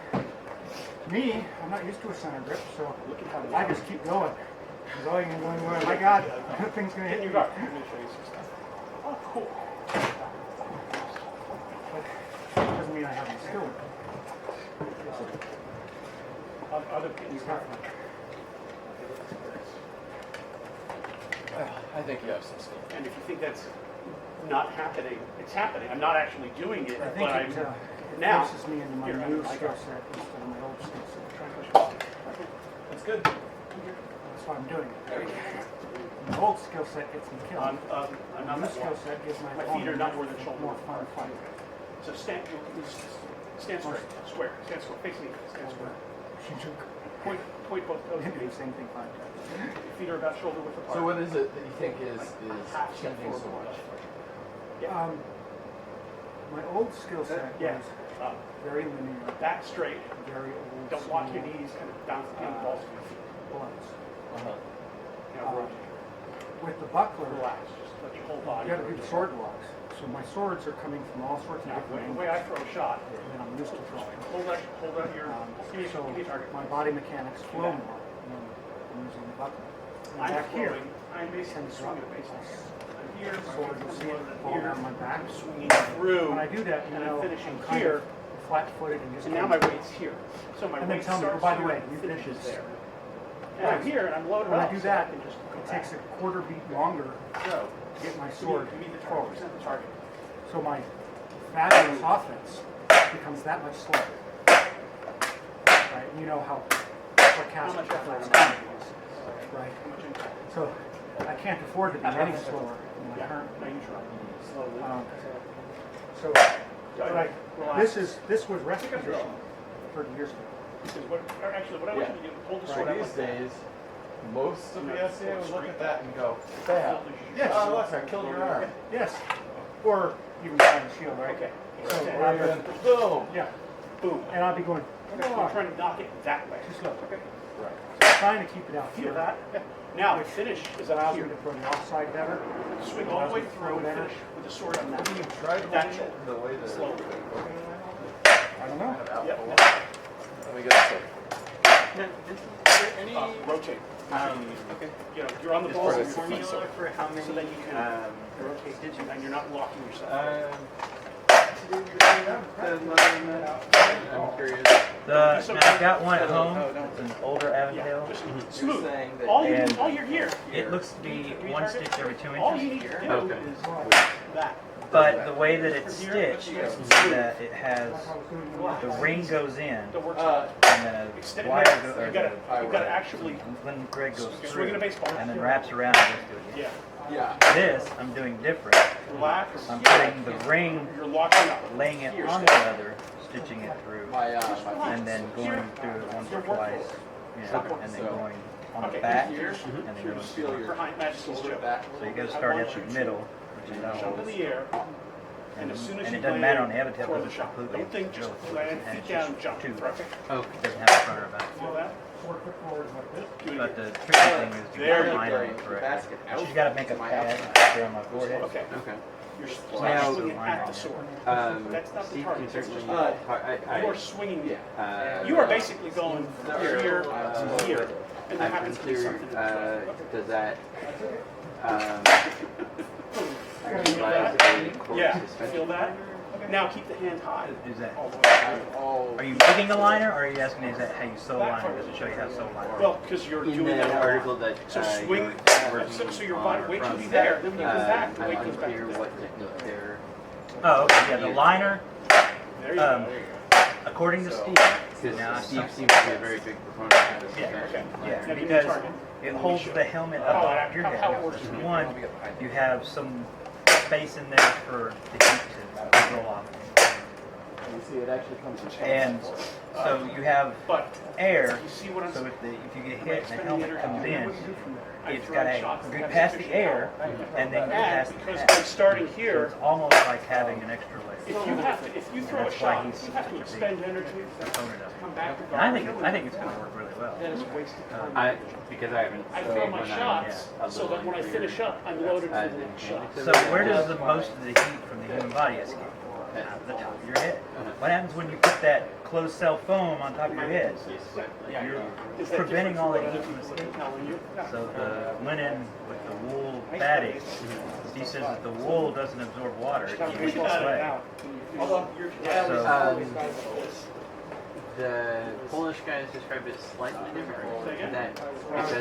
Me, I'm not used to a center grip, so I just keep going. Going and going, going. My God, that thing's gonna hit Take you. your guard. I'm gonna show you some stuff. Oh, cool. But doesn't mean I have any skill. Other things. I think you have some skill. And if you think that's not happening, it's happening. I'm not actually doing it, I but think I'm it now. forces me into my Here, new I skill got set instead of my old skill set. That's good. That's why I'm doing it. The old skill set gets me killed. I'm The not new that skill long. set gives my My feet are not more than shoulder more fun fight. So stand straight, square, stand square, face me, stand square. Point both toes. You do the same thing 5 times. Your feet are about shoulder width apart. So what is it that you think is changing so much? My old skill set Yeah. was very linear, Back straight. very old. Don't lock your school knees, kind of bounce the balls to your feet. blunts. Now rotate. With the buckler, Relax. Just let your whole body. you got to do the sword blocks. So my swords are coming from all sorts of Now, different the way I throw a shot, and I'm used to throwing. hold out your, So give me a target. my body mechanics flow more when I'm using the button. And I'm back here, throwing, I'm basically tends to drop swinging it. basically. I'm here, Sword, you'll see it fall here, down my back. swinging through, When I do that, you and know, I'm finishing I'm kind here, of flat-footed and just. and now my weight's here. So my And then weight tell me, starts oh, by the here way, and you finishes finish there. And I'm here, and I'm loaded When up. I do so that, can just go it back. takes a quarter beat longer So, to get my give sword me the target, forward. present the target. So my fabulous offense becomes that much slower. Right? You know how How sarcastic much effort that am is. I Right. How much impact? So I can't afford to be any slower in my Yeah, current. now you try. Slowly. So right, this was rest position 30 years ago. Because what, or actually, what I want you to do, hold the sword out These like that. days, most of the SCA would look at that and go, Bam. bam. Yes. Oh, look, I killed your arm. Yes. Or even behind the shield, right? Okay. So And then, boom. yeah, Boom. and I'll be going. I'm trying to knock it that way. Too slow. Okay. Trying to keep it out Feel here. that? Now, the finish is up Allows me here. to throw the offside better. Swing all the way through and finish with the sword on that. You tried That doing shoulder. it the way that Slowly. I don't know. Yep. Let me get this over. Any Rotate. okay. You know, you're on the Is ball, there you're a formula formula for how many so then you can rotate stitches? and you're not locking yourself. I'm curious. I've got one at home. It's an older Yeah, Avondale. just You're smooth. saying that All And- you're here. It looks to be one stitch every 2 All you inches. need to do Okay. is that. But the way that it's stitched is that it has the ring goes in The work. and then Extend a it wire back. goes, You gotta actually when thread goes swing through a baseball. and then wraps around and goes through again. Yeah. Yeah. This I'm doing different. Relax. I'm putting the ring, You're locking up. laying it Here, on stay. the leather, stitching it through, My and then going through it once or twice, and then going on the Okay, back, here. and then You going just feel through. your For High Majesty's shoulder joke. back. So you got to start at the middle, which is Jump in the air. and as soon as and you it doesn't land, matter on the Avatar throw because the it's shot. completely Don't think, just agile, land, and feet it's down, just jump. two. Okay. Oh, it doesn't have a front or a back. Feel that? 4 foot forward like this. Do it But again. the tricky thing is to There get you the line go. on it The correctly. basket out. She's got to make a My pad outside. here on my forehead. Okay. Okay. You're Now- swinging at the sword. That's not the Steve target. can That's certainly. just you're swinging. Yeah. You are basically going from here to here, and there I'm happens to be unclear, something. in between. does that Feel utilize that? a cord Yeah. suspension? Feel that? Now keep the hand high. Is that? All the way. Oh. Are you rigging a liner, or are you asking me is that how you sew a liner? Does it show you how to sew a liner? Well, because you're In doing the that article that So you swing. were working So your on body or weight should from, be there. Then when you go back, the weight I'm goes back unclear to there. what technique they're. Oh, okay. Yeah, the liner. There you Um, go. According to Steve, now Because I Steve seems to be a very big proponent of this. Yeah, okay. yeah, Now give me because the target. it holds the helmet Oh, above your how it head. works. One, you have some space in there for the heat to roll off. You see, it actually comes in And so you have But air, you see what I'm so saying? if you get hit and the helmet comes in, I it's throw got to shots go that past have the air and then go And past the because pad. I'm starting So here, it's almost like having an extra layer. if you throw a That's why shot, he's you have to such a expend energy. Proponent of it. Come back to And I think it's going to work really well. That is a waste of time. Because I haven't. I so throw my when I'm shots a so little that when I unclear, finish up, I'm loaded for the next shot. So where does the most of the heat from the human body escape? Out of the top of your head. What happens when you put that closed cell foam on top of your head? You're preventing all that heat from escaping. So the linen with the wool batting, Steve says that the wool doesn't absorb water, it keeps it away. So The Polish guys described it slightly differently. That because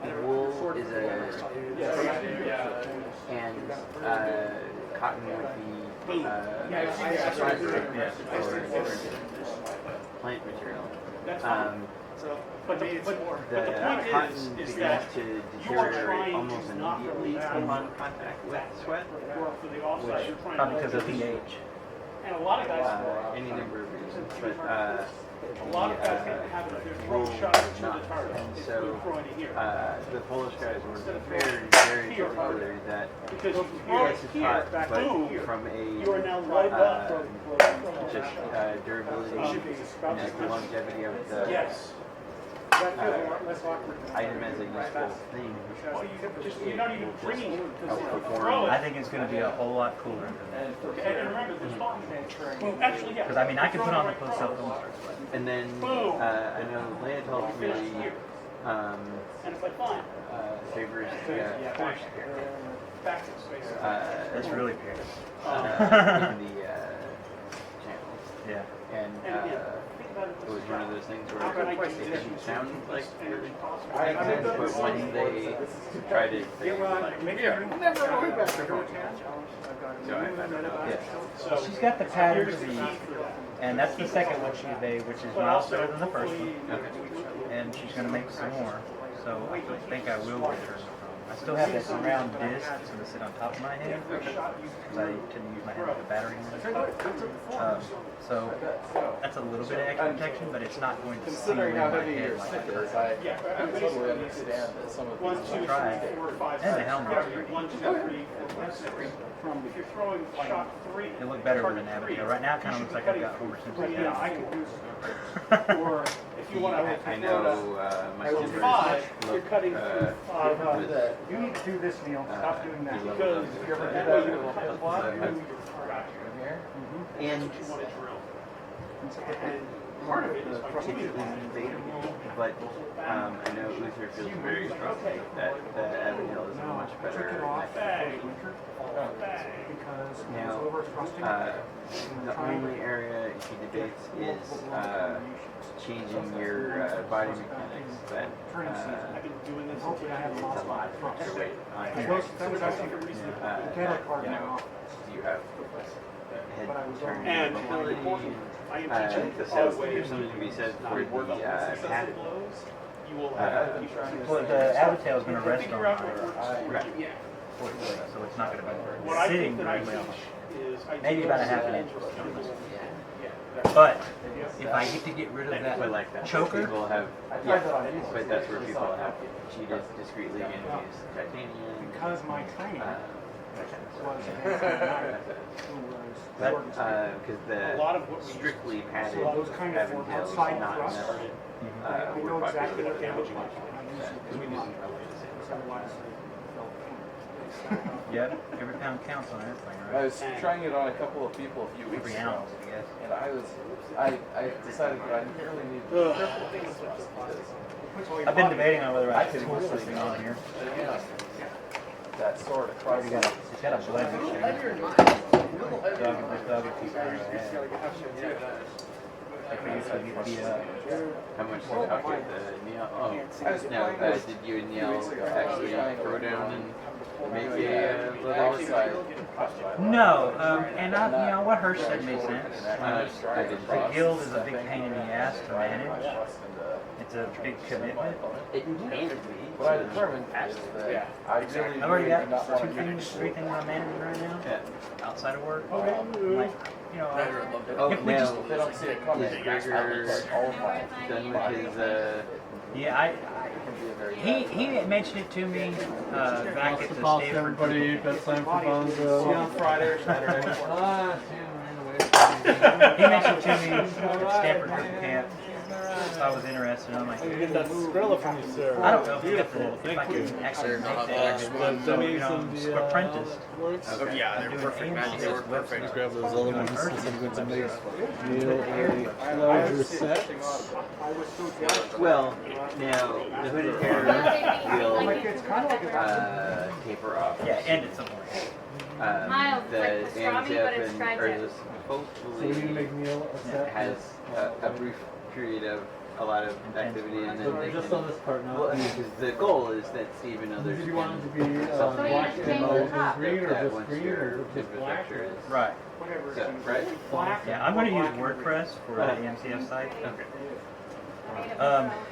the wool is and cotton would be fiber or plant material. But the The point cotton is begins that to you are deteriorate trying almost to not immediately upon contact with sweat, for the offside, you're trying probably to because of pH. And a lot of guys, any number of reasons. But a lot of guys have it, they're throwing wool shots is to not. the target. And If so you're throwing it here. the Polish guys were very, very particular that Because yes, it's here, hot, back but here, from you are a now loaded up just durability and just the longevity of the Yes. that feels a lot less awkward. item as a useful thing. Just, you're not even bringing it because Outperform. I think it's going to be a whole lot cooler than that. and remember, there's fun. Well, actually, yeah. Because I mean, I could put on the closed cell phone strips, but And then I know Leia told me And it's like, fine. favors force that's really weird. in the channels. Yeah. And it was one of those things where it didn't sound like really but when they tried it, they were like, never going back to her. So I don't know. So she's got the pattern Z, and that's the second one she made, which is miles better than the first one. Okay. And she's going to make some more. So I think I will get her. I still have that round disc that's going to sit on top of my head, because I tend to use my head like a battery. So that's a little bit of extra protection, but it's not going to seal in my head like stickers, I totally understand that some of these I'll try it. And the helmet's great. 1, 2, 3, 4, 5, 6. If you're throwing shot 3, It looked better with an Abigail. Right now it kind of looks like I've got Homer Simpson. yeah, I could do or if you want to, I know my so sister 5, you're cutting through 5. You need to do this, Neil. Stop doing that. Because if you ever did that, you would cut the block. and Part of it is by it is debatable, but I know Uther feels very strongly that the Abigail is a much better method. Now, the only area he debates is changing your body mechanics, but Hopefully I have lots it's a lot of trust. to wait on That was actually the reason to get a card now. you have head turning And mobility. I am teaching So there's something to be said for the pattern. you will have Well, the Abigail is going to rest on figure out my what works. Right. Yeah. foot, so it's not going to What be I sitting think that I very well. teach is I Maybe do about a this half an in- inch. But if I get to get rid of But that like that, choker, people have, but that's where people have cheated discreetly and used titanium. Because my training was But because A lot of what the we strictly padded those kind of Avondale is side not thrusts. enough. I know We're exactly popular what with damage Avondale. I use otherwise yep, every pound counts on everything, I right? was trying it on a couple of people a few weeks Every ago, ounce, I guess. and I decided that I really need to be careful things because I've been debating on whether I I should can put really something on here. that sort of cross. It's got a blend of shit. Dog and piece of head. I think I need to be How much did Neil? Oh, no. Did you and Neil actually throw down and make a little? No, and what Hirsch said made sense. I didn't. The guild is a big pain in the ass to manage. It's a big commitment. It can be. What I determined is that I really, I've already really did not got want two to things, get 3 things I'm managing right now, Yeah. outside of work. Like, Oh, if we now just, If they don't see it coming, is Gregor all of mine. done with his yeah, It can be a very he had mentioned it to me back at the Pause Stanford. everybody, bedtime for Bonzo. See you on Friday or Saturday. He mentioned to me at Stanford Group Camp if I was interested, and I'm like, Get that Skrilla from you, sir. I don't know Beautiful. if I Thank you. can actually make that. The dummies So, and the apprentice. works. Okay. Yeah, I'm they're doing perfect, man. AMC They work web perfect. Let's grab those other ones since I'm going to make Neil a larger set. well. Now the hooded hair will It's kind of like a taper off. Yeah, end at some point. Mild, The it's like pastrami, but it's Amzip fried and tip. So we need to hopefully make Neil a set. has a brief period of a lot of activity, and then So they just can. on this part now. Well, because the goal is that Steve and others Did you want it to can be So you black just and change the top. green, or that just once green, your or just black? infrastructure is Right. whatever. set, right? Black. Yeah, I'm going to use WordPress for the AMCF site.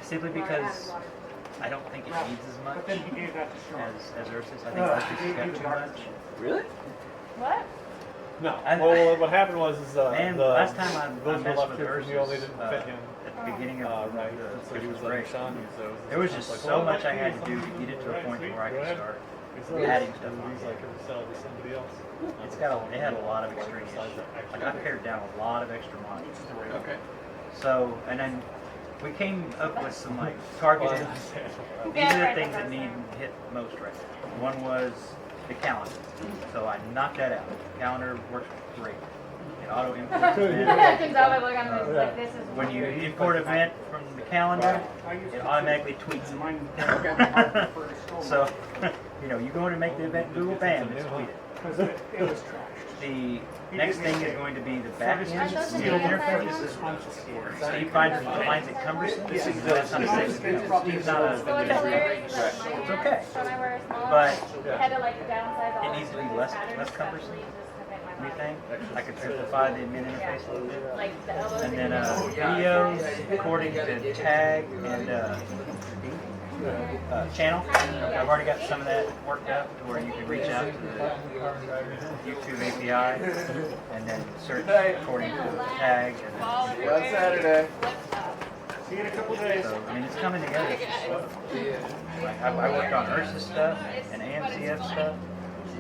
Simply because I don't think it needs as much But then he gave that to Sean. as Ursus. I think Ursus has got too much. Really? What? No. And- Well, what happened was Man, the last time I those were messed left with here for Ursus, Neil. They didn't fit him. at the beginning of Right. So which he was was letting great. Sean use those. There was It's just like, so well, much I let had me to do to use get it to a them. point where I Go could ahead. start He's adding stuff on. He's like, sell it to somebody else. It's got it had a lot of extraneous shit. Like I pared down a lot of extra modules. Okay. So, and then We came up with some like targeted. These are the things that need hit most right now. One was the calendar, so I knocked that out. The calendar works great. It auto imports. I can tell by looking at it, like this is When you weird. import an event from the calendar, it automatically tweets it. So, you go in and make the event in Google, bam, it's tweeted. Because it was trashed. The next thing is going to be the back end Are those the Steve inside interface. ones? Steve finds it cumbersome. That's not a Steve's not So what's a hilarious is that my It's hands, okay. when I wear a smaller But one, I had to like downsize all it needs to be the less patterns cumbersome. especially just to fit my We body. think I could simplify the admin interface a little bit. Like the elbows And then and videos according to tag and channel. I've already got some of that worked up to where you can reach out to the YouTube API and then search according to the tag. And See you on Saturday. See you in a couple days. so, I mean, it's coming together. It's just slow. Like, I worked on URSA stuff and AMCF stuff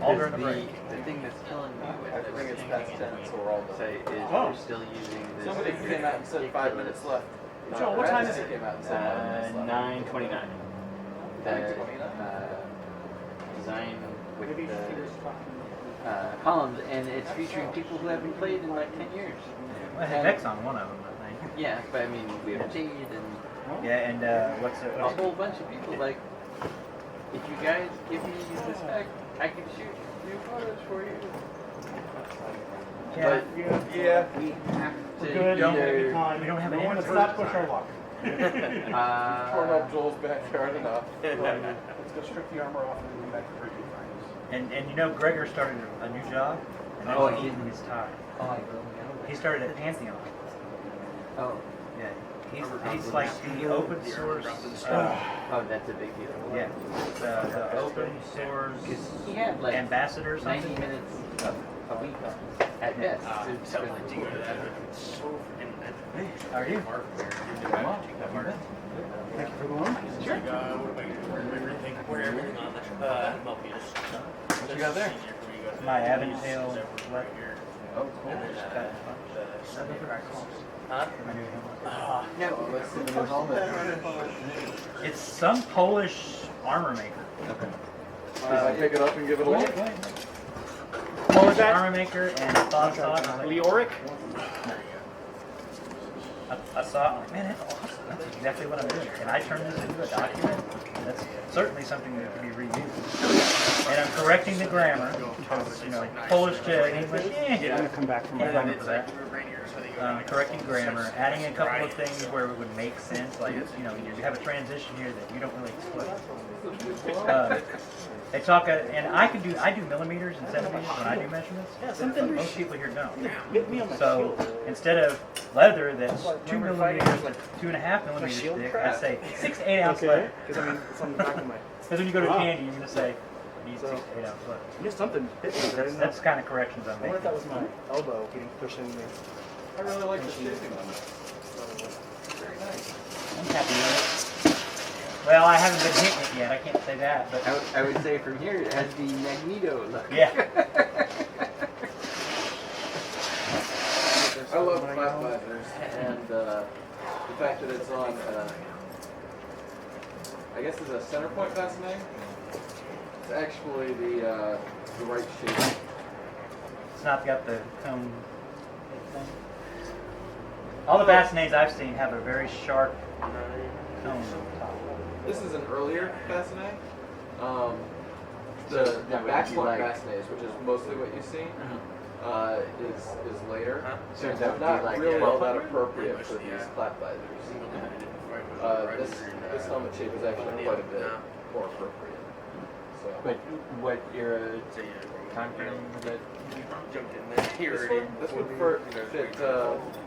all during the break. The thing that's killing me with I think it's past 10, so we're all done. say is we're still using this. Somebody came out and said 5 minutes left. Joel, what time is it? Came out and said 5 minutes left. 9:29. The design with Maybe the Peter's talking. columns, and it's featuring people who haven't played in like 10 years. I had Vex on one of them, I think. Yeah, but I mean, we have Jade and Yeah, and what's it? a whole bunch of people. Like, if you guys give me this back, I can shoot new photos for you. Yeah. Yeah. We have to Good. either. We don't have an Let's answer. not push our luck. Torn up Joel's backyard enough. Let's go strip the armor off and then go back to drinking finals. And Gregor started a new job, and that's Oh, he's in his tie. Oh, He started at Pantheon. oh, Yeah, he's like the open source. oh, that's a big deal. Yeah, the open source He had like ambassador or 90 something. minutes a week at best. It's really cool. How are you? Thank you for the loan. Sure. Where everything on the MLPs. What you got there? My Aventail left. Oh, cool. Huh? Yeah, What's in the new helmet? It's some Polish armor maker. I pick it up and give it away? Polish armor maker and thoughts on Leoric? I saw it, I'm like, man, that's awesome. That's exactly what I'm doing. Can I turn this into a document? That's certainly something that can be reused. And I'm correcting the grammar. Polish to English, I'm gonna come back from my can't helmet. for that. Correcting grammar, adding a couple of things where it would make sense, like, you have a transition here that you don't really explain. They talk, and I do millimeters and centimeters when I do measurements. Yeah, something. Most people here don't. Hit me on my So shield. instead of leather that's Like, 2 remember millimeters fighting, to 2.5 millimeters shield thick, crap? I say 6 to 8 ounce Okay, leather. because I mean, it's on the back of my. Because when you go to Ah. candy, you're going to say, need 6 So- to 8 ounce leather. Yeah, something hit me. but I didn't know. That's kind of corrections I'm I wonder making. if that was my elbow getting pushed in me. I really like the shaping on it. Very nice. I'm happy with it. Well, I haven't been hitting it yet. I can't say that, but I would say from here it has the Magneto look. yeah. I love flat visors and the fact that it's on, I guess it's a center point fastening. It's actually the right shape. It's not got the cone thing. All the Bassinets I've seen have a very sharp cone on the top. This is an earlier bassinet. The that would back be point like- bassinets, which is mostly what you see, is later. So that They're would be not like really a- all that appropriate for these flat visors. This helmet shape is actually quite a bit more appropriate. So. But what era time frame was that? Jumped in there. This one fit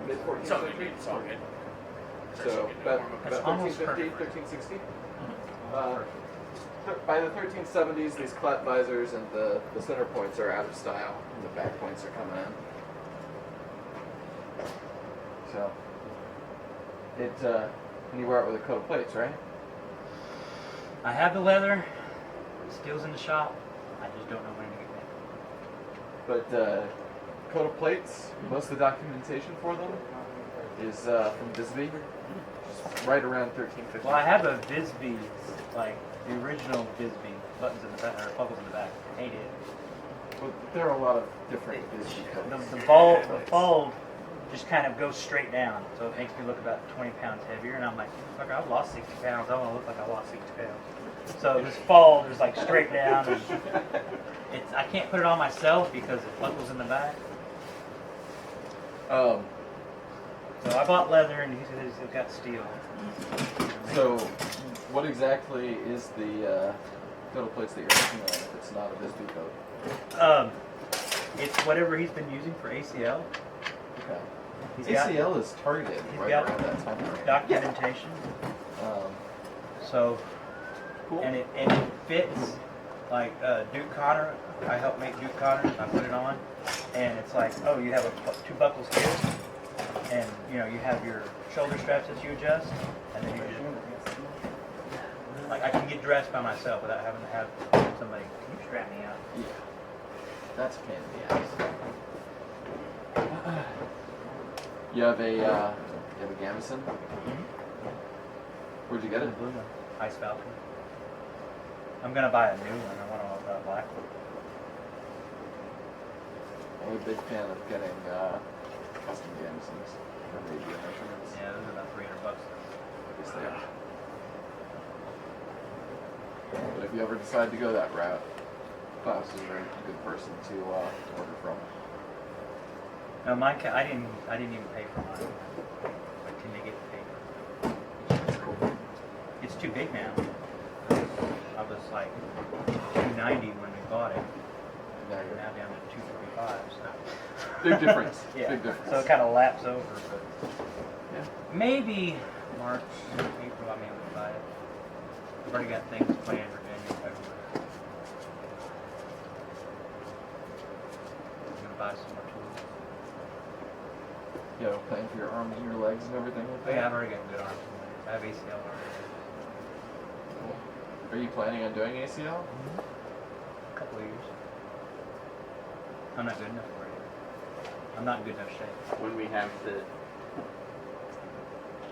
mid 14th century. It's all good. So about That's almost 1350, perfect. 1360. By the 1370s, these clat visors and the center points are out of style, and the back points are coming in. So it and you wear it with a coat of plates, right? I have the leather. Steel's in the shop. I just don't know when to get it. But coat of plates, most of the documentation for them is from Bisbee. Just right around 1350. Well, I have a Bisbee, like the original Bisbee, buttons in the back, or buckles in the back. Hate it. Well, there are a lot of different Bisbee coats. The fold just kind of goes straight down, so it makes me look about 20 pounds heavier, and I'm like, fuck, I've lost 60 pounds. I want to look like I lost 60 pounds. So this fold is like straight down, and I can't put it on myself because it buckles in the back. So I bought leather, and he's got steel. So, what exactly is the total plates that you're looking at if it's not a Bisbee coat? It's whatever he's been using for ACL. Okay. He's ACL is targeted right got around that time frame. documentation. So, Cool. and it fits like Duke Connor. I help make Duke Connor. I put it on, and it's like, oh, you have two buckles here, and you know you have your shoulder straps that you adjust, and then you just like I can get dressed by myself without having to have somebody. Can you strap me out? Yeah. That's a pain in the ass. You have a Gamison? Where'd you get it? Blue one. Ice Falcon. I'm gonna buy a new one. I want a black one. I'm a big fan of getting custom Gamisons from Creative Anachronism. Yeah, those are about $300. Yes, they are. But if you ever decide to go that route, Klaus is a very good person to order from. No, mine. I didn't even pay for mine. I didn't get paid. It's too big now. I was like 290 when we bought it. Now Now you're down to 245. So. big difference. Yeah. Big difference. So it kind of laps over, but Yeah. maybe March, April, I may able to buy it. I've already got things planned for January, February. I'm gonna buy some more tools. You know, playing for your arms and your legs and everything like Oh that? yeah, I've already got good arms. I have ACL already. Cool. Are you planning on doing ACL? A couple of years. I'm not good enough for it. I'm not in good enough shape. When we have the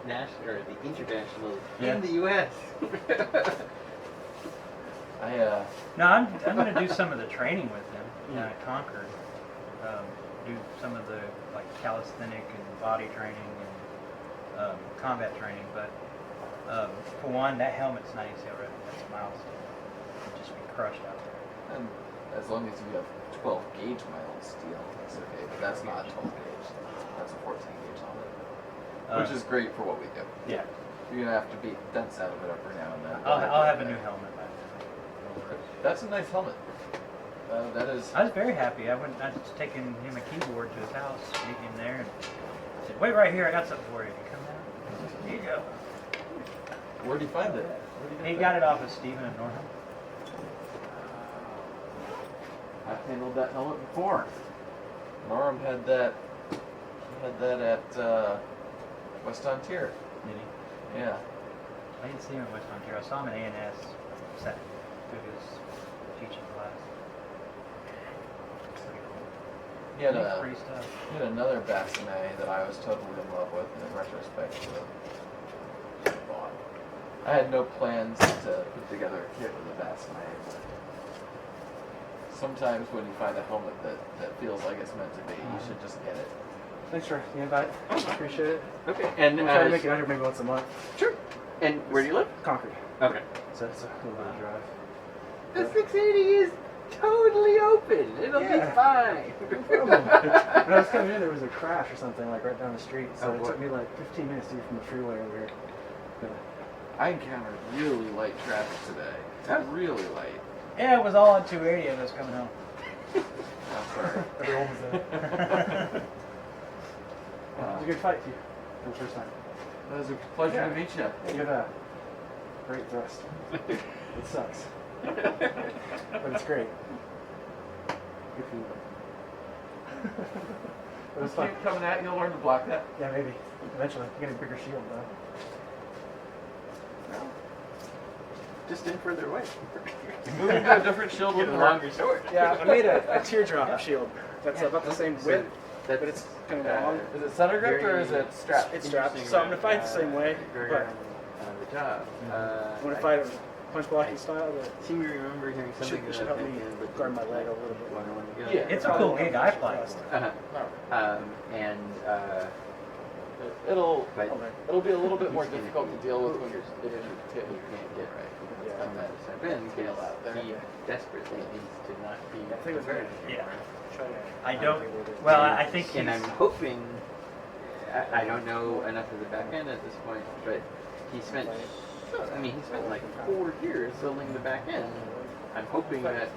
national or the international Yeah. in the U.S. No, I'm going to do some of the training with him down at Concord. Do some of the like calisthenic and body training and combat training. But for one, that helmet's not ACL ready. That's a milestone. It'd just be crushed out there. And as long as you have 12 gauge mild steel, that's okay. But that's not 12 gauge. That's a 14 gauge helmet, which is great for what we do. Yeah. You're gonna have to beat dents out of it every now and then. I'll have a new helmet by then. That's a nice helmet. That is. I was very happy. I was taking him a keyboard to his house, meeting him there, and I said, "Wait right here. I got something for you." He come down. Here you go. Where'd you find it? He got it off of Stephen in Northam. I've handled that helmet before. Norm had that. He had that at West Ontario. Did he? Yeah. I didn't see him at West Ontario. I saw him at A&S. Sat through his teaching class. Pretty cool. He had, Makes pretty stuff. he had another bassinet that I was totally in love with, and in retrospect, I bought. I had no plans to put together a kit with a bassinet, but sometimes when you find a helmet that feels like it's meant to be, you should just get it. Thanks for the invite. Appreciate it. Okay. And I'm trying to make it out here maybe once a month. sure. And where do you live? Concord. Okay. So it's a little bit of a drive. The 680 is totally open. It'll be fine. When I was coming in, there was a crash or something like right down the street. So Oh, it boy. took me like 15 minutes to get from the freeway over here. I encountered really light traffic today. Oh. Really light. Yeah, it was all on 280 as I was coming home. I'm sorry. Everyone was there. It was a good fight, too, for the first time. It was a pleasure Yeah. to meet you. You have a great thrust. It sucks. But it's great. Good for you. It was fun. Keep coming at you, you'll learn to block that. Yeah, maybe. Eventually. You get a bigger shield, though. Just in further away. Moving to a different shield with Get a a longer sword. Yeah, I made a teardrop shield. That's about the same width, That's but it's kind of long. Is it center gripped or is it strapped? It's strapped, so I'm gonna fight the same way, but the job. I'm gonna fight it punch blocking style. That seem to remember hearing something should help me guard my leg a little bit more. Yeah. It's a cool gig I play. And It'll but be a little bit more difficult to deal with when you're you can't get right. He desperately needs to not be diverted. Yeah. I don't. Well, I think And he's. I'm hoping. I don't know enough of the back end at this point, but he spent. I mean, he spent like 4 years building the back end. I'm hoping that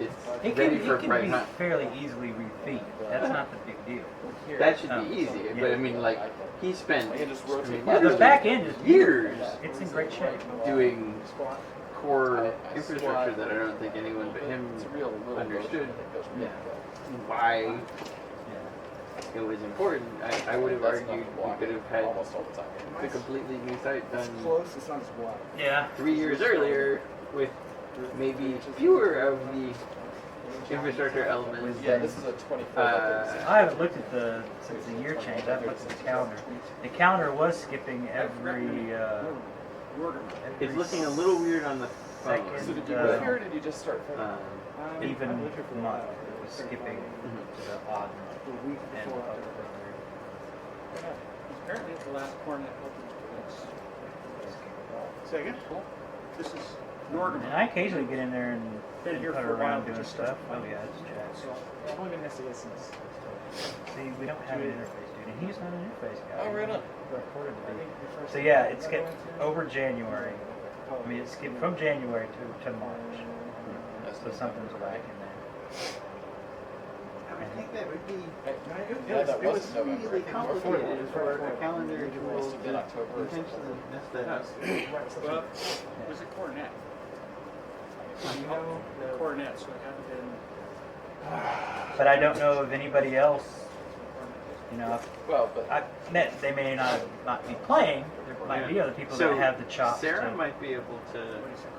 it's It ready can, for it can bright be hunt. fairly easily refeat. That's not the big deal. That should Oh, be easy, yeah. but I mean, like he spent. Yeah, the back end is years It's in great shape. doing core infrastructure that I don't think anyone but him understood why it was important. I would have argued we could have had the completely new site done Yeah. 3 years earlier with maybe fewer of the infrastructure elements. Yeah, this is a 24. I haven't looked at since the year change. I haven't looked at the calendar. The calendar was skipping every It's looking a little weird on the phone. So did you second, move here or did you just start from even month. It was skipping to the odd month. And Apparently, it's the last cornet open. Say again? This is Norgam. and I occasionally get in there and Been here putter for a while, around but doing just stuff. Oh yeah, it's Chad. So I've only been SES since. See, we don't have an interface, dude, and he's not an interface guy. Oh, right on. Reported to be. So yeah, it's skipped over January. I mean, it's skipped from January to March. So something's lacking there. I think that would be Yeah, that it was was November. really complicated for a calendar Must tool have been to October or intentionally mess that up. Well, it was a cornet. You know, the cornet, so it hadn't been. But I don't know of anybody else. You know, Well, but they may not be playing. There might be other people that have the chops. Sarah to- might be able to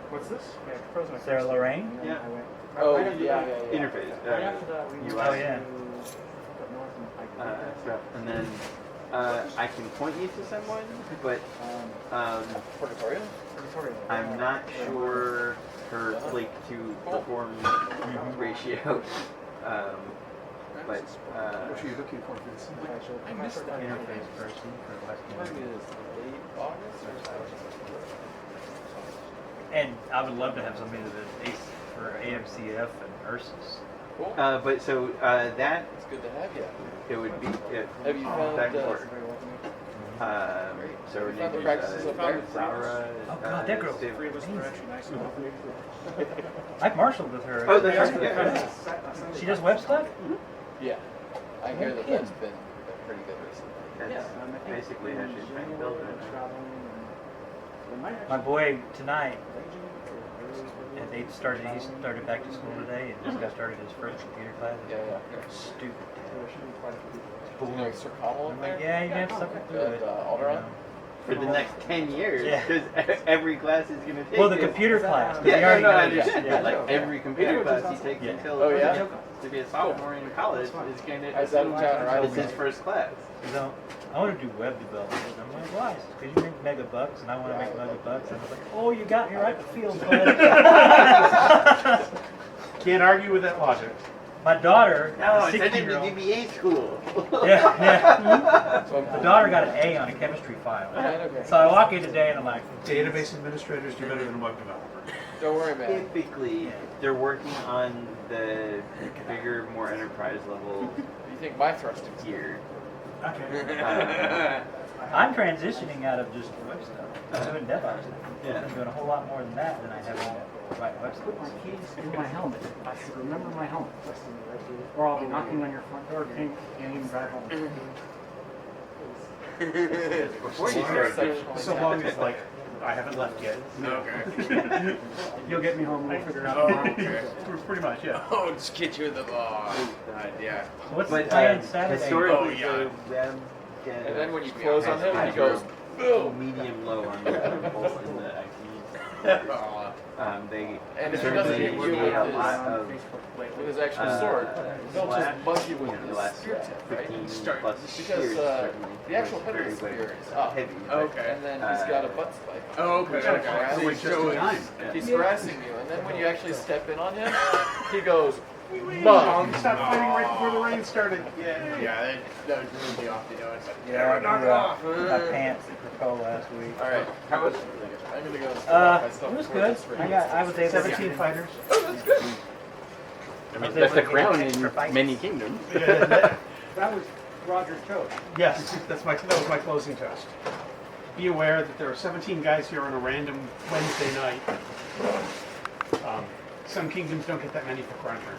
What's this? Sarah Lorraine. yeah interface. UI Oh yeah. stuff, and then I can point you to someone, but Purgatorio? I'm not sure her click to perform ratio. But What are you looking for, Vincent? I missed that. Interface person for Maybe Western. it is late August or And I would love to have somebody that is for AMCF and Ursus. Cool. but so that It's good to have you. it would be Have you found back and forth. So Have you her found name the is practices up there? Sarah. Oh god, that girl's Steve- Three of us were actually nice enough. I've marshaled with her. Oh, that's right. Yeah. She does web stuff? Yeah. I hear that that's been pretty good recently. That's basically how she's trying to build it. My boy tonight, and he started back to school today and just got started his first computer class. Yeah. Stupid. Do you know Sir Connell I'm up like, there? yeah, you have something to And it. Alderaan? For the next 10 years, Yeah. because every class is going to take Well, the it. computer class. 'cause Yeah, he already no, I knows. understand. Yeah. Like every computer class he takes Yeah. until Oh, yeah? to be a sophomore in college is going to. Is that in town or out of It's his town? first class. So, I want to do web development. And I'm like, why? Because you make megabucks, and I want to make megabucks. And I was like, oh, you got me right in the field, bud. Can't argue with that logic. My daughter, No, a it's in the 16-year-old. DBA school. Yeah. So The daughter got an A on a chemistry file. Okay. So I walk in today and I'm like, Database administrators do better than web developers. Don't worry, man. Typically, they're working on the bigger, more enterprise level You think my thrusting gear. Okay. I'm transitioning out of just web stuff. I'm doing DevOps. Yeah. I'm doing a whole lot more than that than I have in writing web stuff. Keys in my helmet. I should remember my helmet. Or I'll be knocking on your front door, can't even drive home. Before you start, So long as, like, I haven't left yet. Okay. You'll get me home, we'll figure it out Oh, tomorrow. okay. Pretty much, yeah. Oh, just get you in the God, yeah. What's the but plan Saturday? historically, Oh, yeah. the web And then when you close on him, he goes, boom, medium low on the both in the IT They And if he doesn't certainly hit you made a with lot of with his actual sword, they'll just bug you with the the last spear tip, right? 15 plus Because years, certainly. the actual was head of very the spear is good, up. heavy. Okay. And then he's got a butt spike. Oh, okay. Which Okay. harassing- Which shows. He's harassing you, and then when you actually step in on him, he goes, Mom, bum. stop fighting right before the rain started. Yeah, that would really be off, you know. It's like, Yeah, I knock blew it out off. my pants at Pro last week. All right, How was I'm gonna go. It was good. I was able 17 to. fighters. Oh, that's good. I mean, was that's able the to get crown an extra in fight. many kingdoms. That was Roger's toast. Yes, that was my closing toast. Be aware that there are 17 guys here on a random Wednesday night. Some kingdoms don't get that many for Cruncher.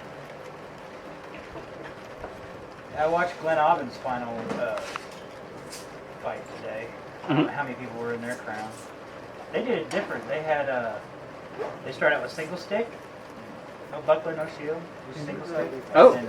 I watched Glenn Aubin's final fight today. I don't know how many people were in their crown. They did it different. They had they started out with single stick, no buckler, no shield, just single stick. Oh. And